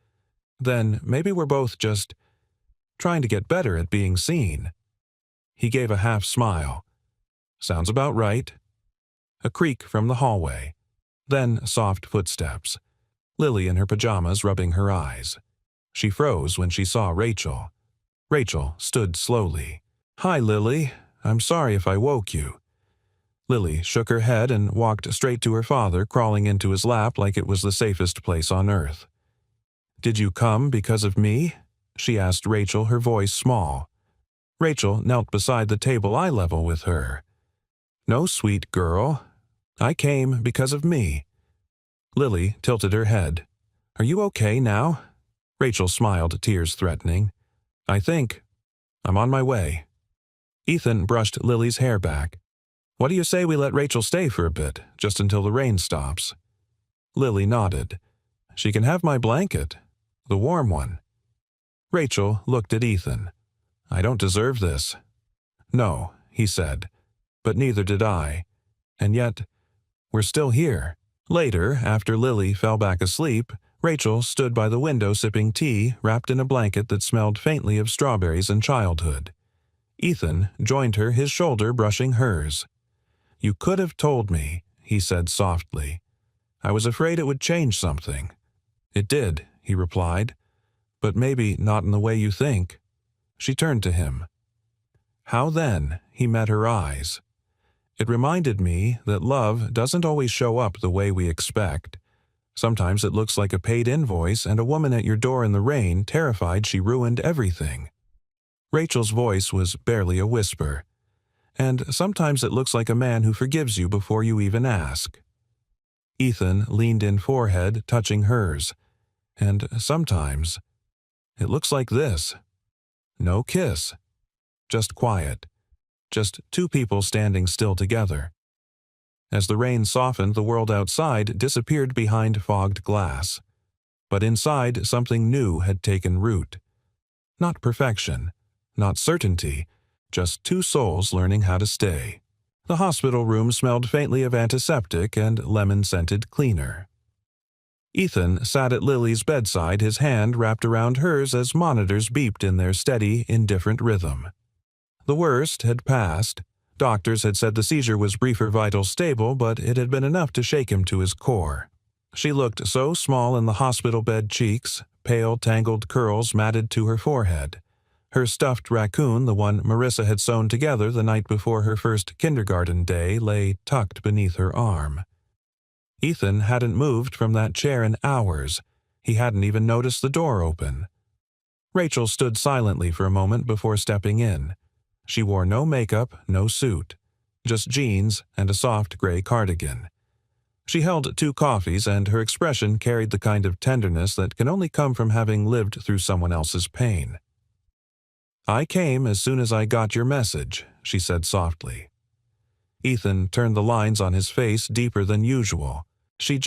S1: "Then maybe we're both just trying to get better at being seen." He gave a half smile. "Sounds about right." A creak from the hallway. Then soft footsteps. Lily in her pajamas rubbing her eyes. She froze when she saw Rachel. Rachel stood slowly. "Hi, Lily. I'm sorry if I woke you." Lily shook her head and walked straight to her father, crawling into his lap like it was the safest place on earth. "Did you come because of me?" she asked Rachel, her voice small. Rachel knelt beside the table eye level with her. "No, sweet girl. I came because of me." Lily tilted her head. "Are you okay now?" Rachel smiled, tears threatening. I'm on my way." Ethan brushed Lily's hair back. "What do you say we let Rachel stay for a bit, just until the rain stops?" Lily nodded. "She can have my blanket. The warm one." Rachel looked at Ethan. I don't deserve this. No, he said, but neither did I. And yet, we're still here. Later, after Lily fell back asleep, Rachel stood by the window sipping tea, wrapped in a blanket that smelled faintly of strawberries and childhood. Ethan joined her, his shoulder brushing hers. You could have told me, he said softly. I was afraid it would change something. It did, he replied, but maybe not in the way you think. She turned to him. How then? He met her eyes. It reminded me that love doesn't always show up the way we expect. Sometimes it looks like a paid invoice and a woman at your door in the rain, terrified she ruined everything. Rachel's voice was barely a whisper. And sometimes it looks like a man who forgives you before you even ask. Ethan leaned in, forehead touching hers. And sometimes it looks like this. No kiss. Just quiet. Just two people standing still together. As the rain softened, the world outside disappeared behind fogged glass. But inside, something new had taken root. Not perfection, not certainty, just two souls learning how to stay. The hospital room smelled faintly of antiseptic and lemon-scented cleaner. Ethan sat at Lily's bedside, his hand wrapped around hers as monitors beeped in their steady, indifferent rhythm. The worst had passed. Doctors had said the seizure was brief or vital stable, but it had been enough to shake him to his core. She looked so small in the hospital bed cheeks, pale, tangled curls matted to her forehead. Her stuffed raccoon, the one Marissa had sewn together the night before her first kindergarten day, lay tucked beneath her arm. Ethan hadn't moved from that chair in hours. He hadn't even noticed the door open. Rachel stood silently for a moment before stepping in. She wore no makeup, no suit, just jeans and a soft gray cardigan. She held 2 coffees, and her expression carried the kind of tenderness that can only come from having lived through someone else's pain. I came as soon as I got your message, she said softly. Ethan turned the lines on his face deeper than usual. She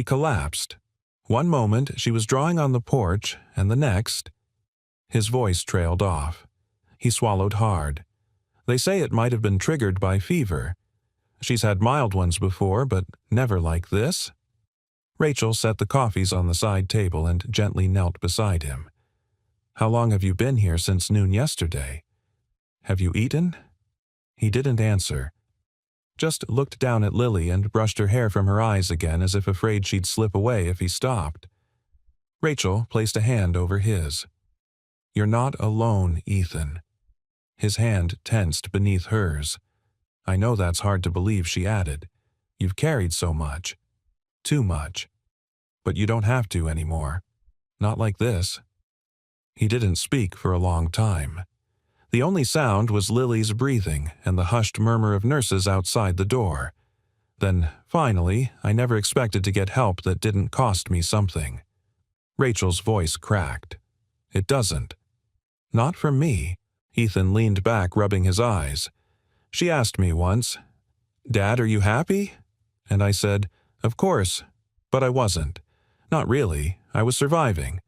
S1: collapsed. One moment she was drawing on the porch, and the next... His voice trailed off. He swallowed hard. They say it might have been triggered by fever. She's had mild ones before, but never like this. Rachel set the coffees on the side table and gently knelt beside him. How long have you been here? Since noon yesterday? Have you eaten? He didn't answer. Just looked down at Lily and brushed her hair from her eyes again, as if afraid she'd slip away if he stopped. Rachel placed a hand over his. You're not alone, Ethan. His hand tensed beneath hers. I know that's hard to believe, she added. You've carried so much. Too much. But you don't have to anymore. Not like this. He didn't speak for a long time. The only sound was Lily's breathing and the hushed murmur of nurses outside the door. Then, finally, I never expected to get help that didn't cost me something. Rachel's voice cracked. It doesn't. Not from me. Ethan leaned back, rubbing his eyes. She asked me once, Dad, are you happy? And I said, of course, but I wasn't. Not really. I was surviving.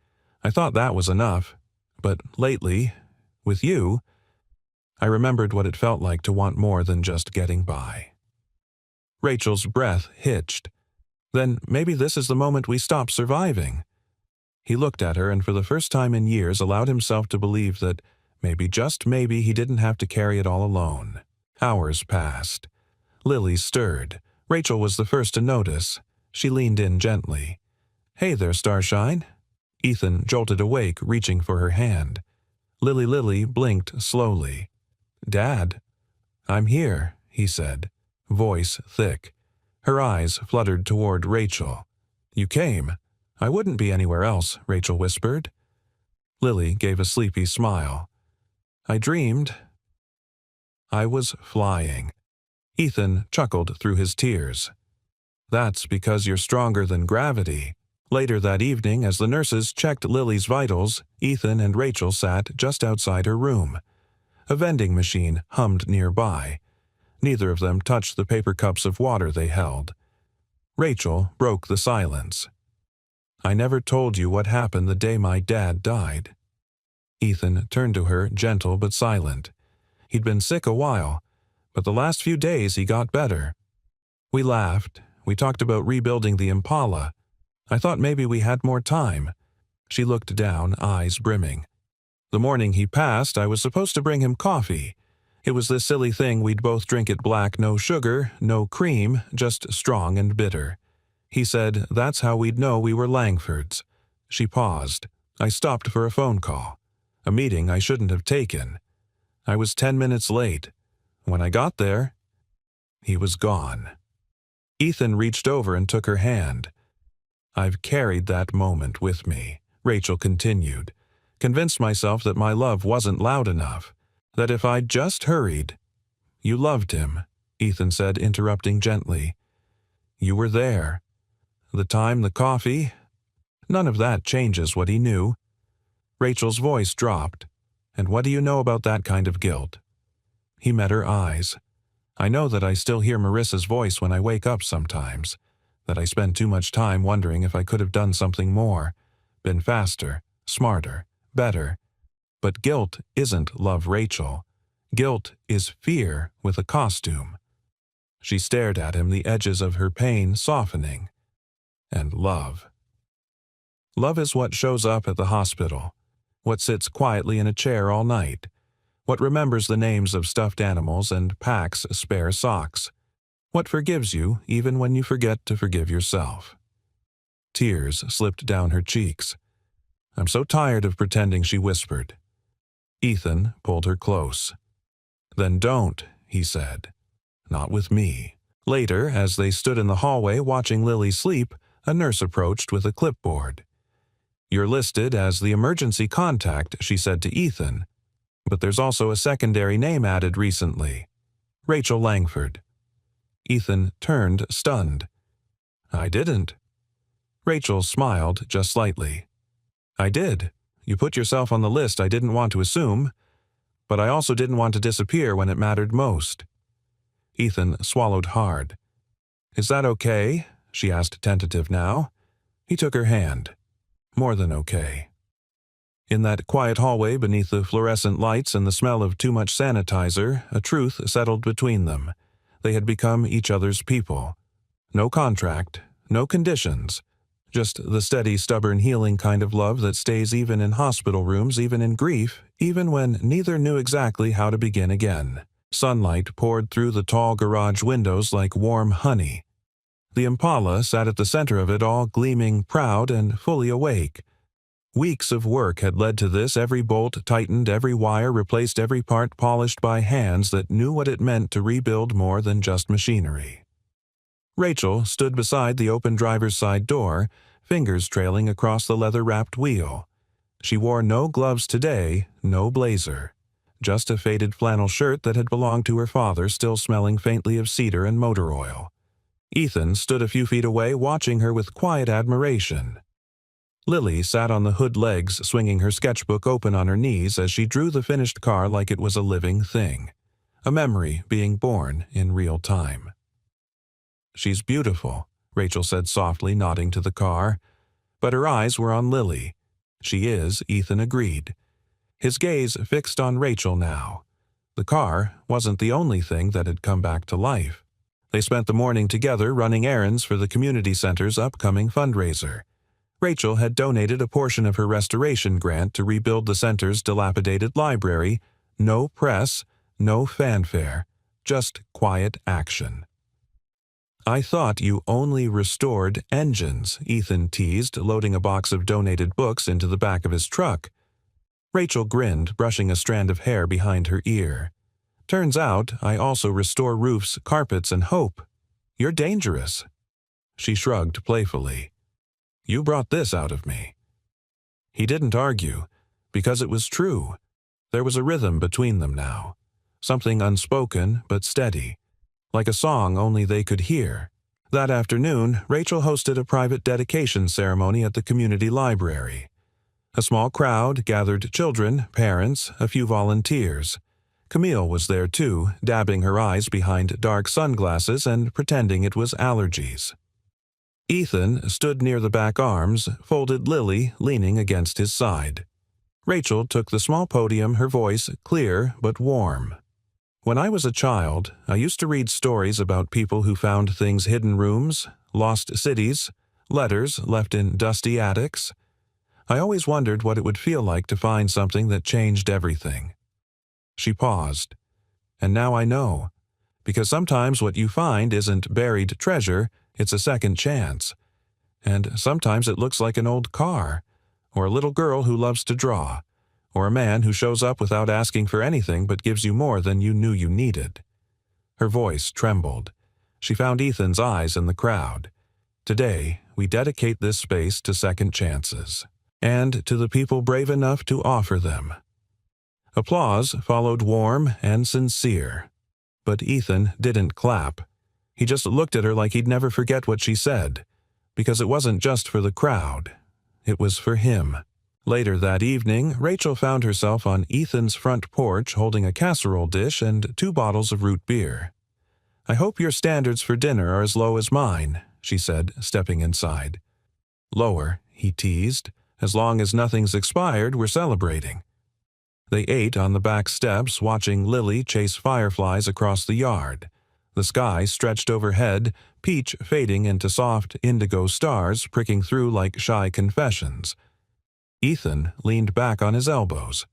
S1: I thought that was enough. But lately, with you, I remembered what it felt like to want more than just getting by. Rachel's breath hitched. Then maybe this is the moment we stop surviving. He looked at her and for the first time in years allowed himself to believe that maybe, just maybe, he didn't have to carry it all alone. Hours passed. Lily stirred. Rachel was the first to notice. She leaned in gently. Hey there, Starshine. Ethan jolted awake, reaching for her hand. Lily blinked slowly. Dad. I'm here, he said, voice thick. Her eyes fluttered toward Rachel. You came. I wouldn't be anywhere else, Rachel whispered. Lily gave a sleepy smile. I dreamed I was flying. Ethan chuckled through his tears. That's because you're stronger than gravity. Later that evening, as the nurses checked Lily's vitals, Ethan and Rachel sat just outside her room. A vending machine hummed nearby. Neither of them touched the paper cups of water they held. Rachel broke the silence. I never told you what happened the day my dad died. Ethan turned to her, gentle but silent. He'd been sick a while, but the last few days he got better. We laughed. We talked about rebuilding the Impala. I thought maybe we had more time. She looked down, eyes brimming. The morning he passed, I was supposed to bring him coffee. It was this silly thing we'd both drink it black, no sugar, no cream, just strong and bitter. He said that's how we'd know we were Langfords. She paused. I stopped for a phone call. A meeting I shouldn't have taken. I was 10 minutes late. When I got there, he was gone. Ethan reached over and took her hand. I've carried that moment with me, Rachel continued, convinced myself that my love wasn't loud enough, that if I'd just hurried. You loved him, Ethan said, interrupting gently. You were there. The time, the coffee, none of that changes what he knew. Rachel's voice dropped. And what do you know about that kind of guilt? He met her eyes. I know that I still hear Marissa's voice when I wake up sometimes, that I spend too much time wondering if I could have done something more, been faster, smarter, better. But guilt isn't love, Rachel. Guilt is fear with a costume. She stared at him, the edges of her pain softening. And love. Love is what shows up at the hospital, what sits quietly in a chair all night, what remembers the names of stuffed animals and packs spare socks, what forgives you even when you forget to forgive yourself. Tears slipped down her cheeks. I'm so tired of pretending, she whispered. Ethan pulled her close. Then don't, he said. Not with me. Later, as they stood in the hallway watching Lily sleep, a nurse approached with a clipboard. You're listed as the emergency contact, she said to Ethan, but there's also a secondary name added recently. Rachel Langford. Ethan turned, stunned. I didn't. Rachel smiled just slightly. I did. You put yourself on the list I didn't want to assume, but I also didn't want to disappear when it mattered most. Ethan swallowed hard. Is that okay? She asked, tentative now. He took her hand. More than okay. In that quiet hallway beneath the fluorescent lights and the smell of too much sanitizer, a truth settled between them. They had become each other's people. No contract, no conditions. Just the steady, stubborn, healing kind of love that stays even in hospital rooms, even in grief, even when neither knew exactly how to begin again. Sunlight poured through the tall garage windows like warm honey. The Impala sat at the center of it all, gleaming proud and fully awake. Weeks of work had led to this, every bolt tightened, every wire replaced, every part polished by hands that knew what it meant to rebuild more than just machinery. Rachel stood beside the open driver's side door, fingers trailing across the leather-wrapped wheel. She wore no gloves today, no blazer. Just a faded flannel shirt that had belonged to her father, still smelling faintly of cedar and motor oil. Ethan stood a few feet away, watching her with quiet admiration. Lily sat on the hood legs, swinging her sketchbook open on her knees as she drew the finished car like it was a living thing, a memory being born in real time. She's beautiful, Rachel said softly, nodding to the car. But her eyes were on Lily. She is, Ethan agreed. His gaze fixed on Rachel now. The car wasn't the only thing that had come back to life. They spent the morning together running errands for the community center's upcoming fundraiser. Rachel had donated a portion of her restoration grant to rebuild the center's dilapidated library. No press, no fanfare, just quiet action. I thought you only restored engines, Ethan teased, loading a box of donated books into the back of his truck. Rachel grinned, brushing a strand of hair behind her ear. Turns out I also restore roofs, carpets, and hope. You're dangerous. She shrugged playfully. You brought this out of me. He didn't argue, because it was true. There was a rhythm between them now. Something unspoken but steady. Like a song only they could hear. That afternoon, Rachel hosted a private dedication ceremony at the community library. A small crowd gathered children, parents, a few volunteers. Camille was there too, dabbing her eyes behind dark sunglasses and pretending it was allergies. Ethan stood near the back arms, folded Lily leaning against his side. Rachel took the small podium, her voice clear but warm. When I was a child, I used to read stories about people who found things hidden rooms, lost cities, letters left in dusty attics. I always wondered what it would feel like to find something that changed everything. She paused. And now I know. Because sometimes what you find isn't buried treasure, it's a second chance. And sometimes it looks like an old car, or a little girl who loves to draw, or a man who shows up without asking for anything but gives you more than you knew you needed. Her voice trembled. She found Ethan's eyes in the crowd. Today, we dedicate this space to second chances, and to the people brave enough to offer them. Applause followed, warm and sincere. But Ethan didn't clap. He just looked at her like he'd never forget what she said, because it wasn't just for the crowd. It was for him. Later that evening, Rachel found herself on Ethan's front porch holding a casserole dish and 2 bottles of root beer. "I hope your standards for dinner are as low as mine," she said, stepping inside. "Lower," he teased. "As long as nothing's expired, we're celebrating." They ate on the back steps, watching Lily chase fireflies across the yard. The sky stretched overhead, peach fading into soft indigo stars pricking through like shy confessions. Ethan leaned back on his elbows.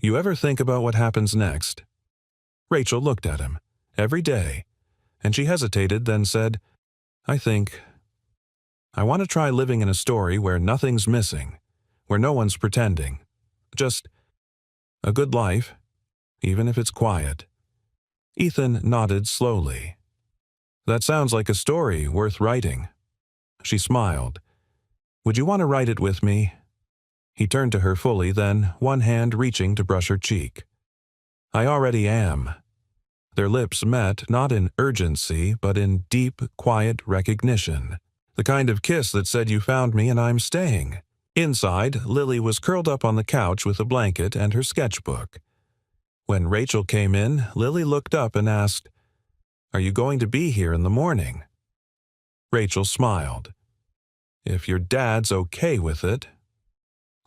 S1: "You ever think about what happens next?" Rachel looked at him. "Every day." And she hesitated, then said, I want to try living in a story where nothing's missing, where no one's pretending. Just a good life, even if it's quiet." Ethan nodded slowly. "That sounds like a story worth writing." She smiled. "Would you want to write it with me?" He turned to her fully, then one hand reaching to brush her cheek. "I already am." Their lips met, not in urgency, but in deep, quiet recognition. The kind of kiss that said, "You found me and I'm staying." Inside, Lily was curled up on the couch with a blanket and her sketchbook. When Rachel came in, Lily looked up and asked, "Are you going to be here in the morning?" Rachel smiled. "If your dad's okay with it."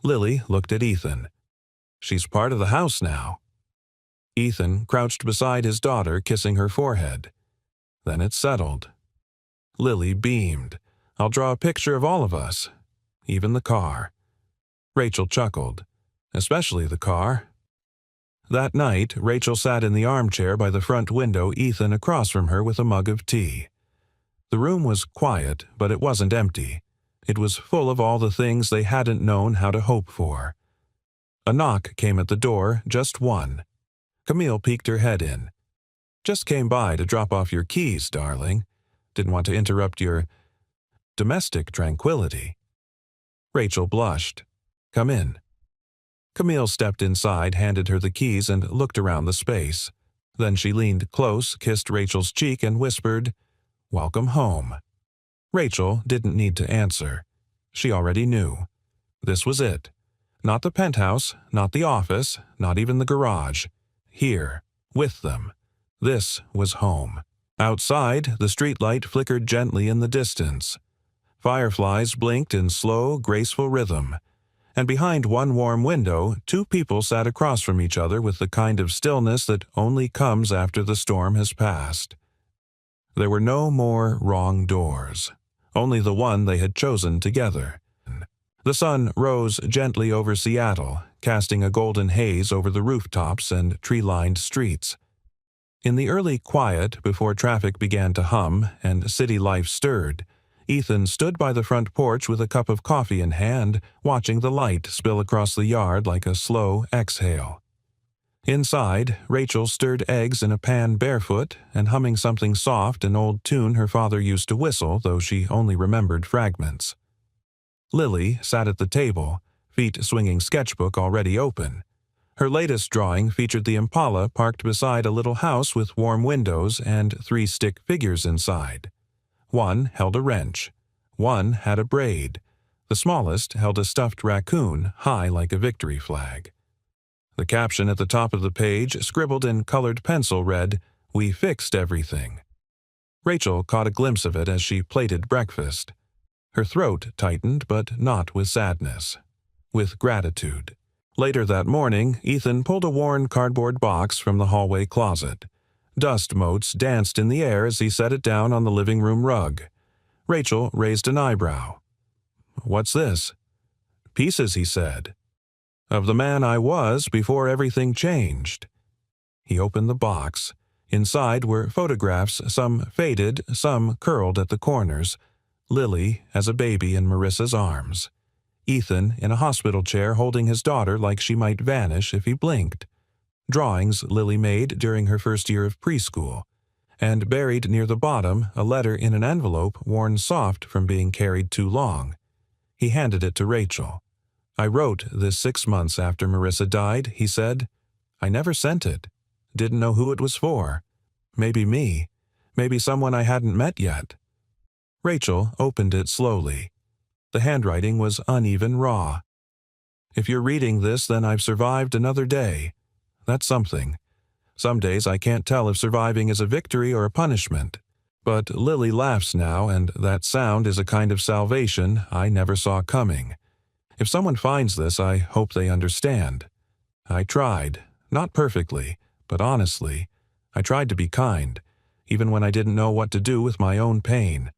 S1: Lily looked at Ethan. "She's part of the house now." Ethan crouched beside his daughter, kissing her forehead. Then it settled. Lily beamed. "I'll draw a picture of all of us. Even the car." Rachel chuckled. "Especially the car." That night, Rachel sat in the armchair by the front window, Ethan across from her with a mug of tea. The room was quiet, but it wasn't empty. It was full of all the things they hadn't known how to hope for. A knock came at the door, just one. Camille peeked her head in. "Just came by to drop off your keys, darling. Didn't want to interrupt your domestic tranquility." Rachel blushed. "Come in." Camille stepped inside, handed her the keys, and looked around the space. Then she leaned close, kissed Rachel's cheek, and whispered, "Welcome home." Rachel didn't need to answer. She already knew. This was it. Not the penthouse, not the office, not even the garage. Here, with them. This was home. Outside, the streetlight flickered gently in the distance. Fireflies blinked in slow, graceful rhythm. And behind one warm window, 2 people sat across from each other with the kind of stillness that only comes after the storm has passed. There were no more wrong doors, only the one they had chosen together. The sun rose gently over Seattle, casting a golden haze over the rooftops and tree-lined streets. In the early quiet, before traffic began to hum and city life stirred, Ethan stood by the front porch with a cup of coffee in hand, watching the light spill across the yard like a slow exhale. Inside, Rachel stirred eggs in a pan barefoot and humming something soft, an old tune her father used to whistle, though she only remembered fragments. Lily sat at the table, feet swinging sketchbook already open. Her latest drawing featured the Impala parked beside a little house with warm windows and 3 stick figures inside. One held a wrench. One had a braid. The smallest held a stuffed raccoon, high like a victory flag. The caption at the top of the page, scribbled in colored pencil, read, "We fixed everything." Rachel caught a glimpse of it as she plated breakfast. Her throat tightened, but not with sadness. With gratitude. Later that morning, Ethan pulled a worn cardboard box from the hallway closet. Dust motes danced in the air as he set it down on the living room rug. Rachel raised an eyebrow. "What's this?" "Pieces," he said. "Of the man I was before everything changed." He opened the box. Inside were photographs, some faded, some curled at the corners. Lily as a baby in Marissa's arms. Ethan in a hospital chair holding his daughter like she might vanish if he blinked. Drawings Lily made during her first year of preschool. And buried near the bottom, a letter in an envelope worn soft from being carried too long. He handed it to Rachel. "I wrote this 6 months after Marissa died," he said. "I never sent it. Didn't know who it was for. Maybe me. Maybe someone I hadn't met yet." Rachel opened it slowly. The handwriting was uneven, raw. "If you're reading this, then I've survived another day. That's something. Some days I can't tell if surviving is a victory or a punishment. But Lily laughs now, and that sound is a kind of salvation I never saw coming. If someone finds this, I hope they understand. I tried, not perfectly, but honestly. I tried to be kind, even when I didn't know what to do with my own pain."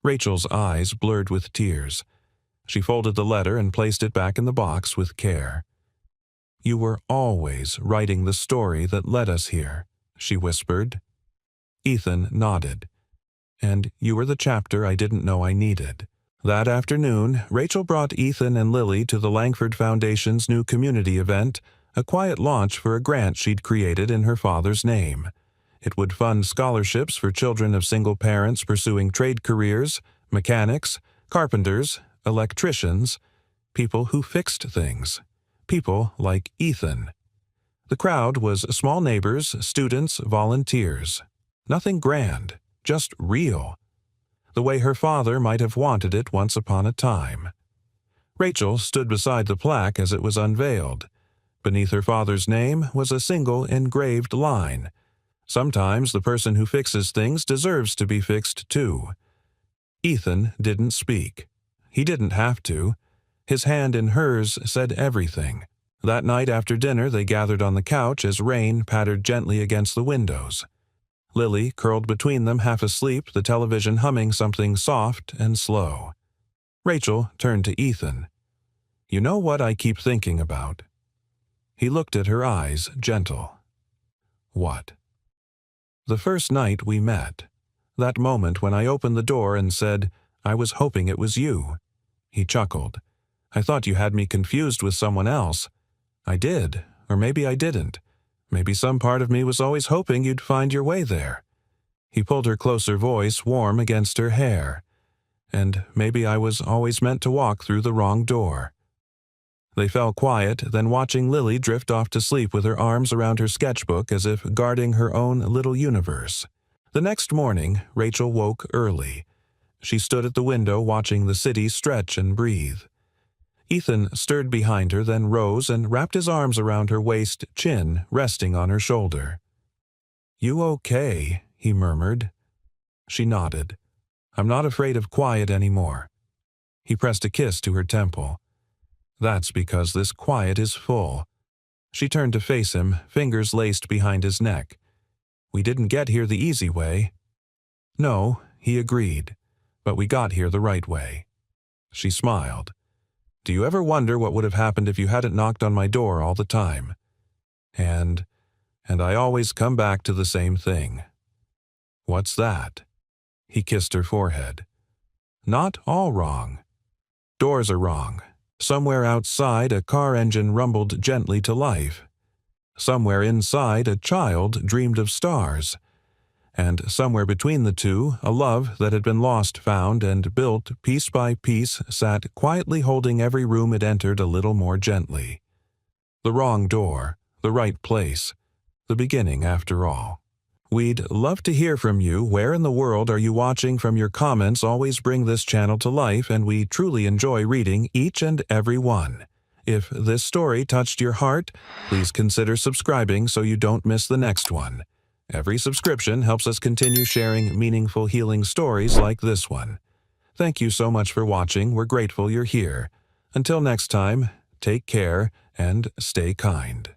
S1: Rachel's eyes blurred with tears. She folded the letter and placed it back in the box with care. "You were always writing the story that led us here," she whispered. Ethan nodded. "And you were the chapter I didn't know I needed." That afternoon, Rachel brought Ethan and Lily to the Langford Foundation's new community event, a quiet launch for a grant she'd created in her father's name. It would fund scholarships for children of single parents pursuing trade careers, mechanics, carpenters, electricians, people who fixed things, people like Ethan. The crowd was small neighbors, students, volunteers. Nothing grand, just real. The way her father might have wanted it once upon a time. Rachel stood beside the plaque as it was unveiled. Beneath her father's name was a single engraved line. "Sometimes the person who fixes things deserves to be fixed too." Ethan didn't speak. He didn't have to. His hand in hers said everything. That night after dinner they gathered on the couch as rain pattered gently against the windows. Lily curled between them half asleep, the television humming something soft and slow. Rachel turned to Ethan. "You know what I keep thinking about?" He looked at her eyes, gentle. "What?" "The first night we met. That moment when I opened the door and said, 'I was hoping it was you.'" He chuckled. "I thought you had me confused with someone else. I did, or maybe I didn't. Maybe some part of me was always hoping you'd find your way there." He pulled her closer voice warm against her hair. "And maybe I was always meant to walk through the wrong door." They fell quiet, then watching Lily drift off to sleep with her arms around her sketchbook as if guarding her own little universe. The next morning, Rachel woke early. She stood at the window watching the city stretch and breathe. Ethan stirred behind her, then rose and wrapped his arms around her waist, chin resting on her shoulder. "You okay?" he murmured. She nodded. "I'm not afraid of quiet anymore." He pressed a kiss to her temple. "That's because this quiet is full." She turned to face him, fingers laced behind his neck. "We didn't get here the easy way." "No," he agreed, "but we got here the right way." She smiled. "Do you ever wonder what would have happened if you hadn't knocked on my door all the time? And I always come back to the same thing." "What's that?" He kissed her forehead. "Not all wrong. Doors are wrong. Somewhere outside, a car engine rumbled gently to life. Somewhere inside, a child dreamed of stars. And somewhere between the two, a love that had been lost, found, and built piece by piece sat quietly holding every room it entered a little more gently. The wrong door, the right place, the beginning after all. We'd love to hear from you. Where in the world are you watching from? Your comments always bring this channel to life, and we truly enjoy reading each and every one. If this story touched your heart, please consider subscribing so you don't miss the next one. Every subscription helps us continue sharing meaningful healing stories like this one. Thank you so much for watching. We're grateful you're here. Until next time, take care and stay kind.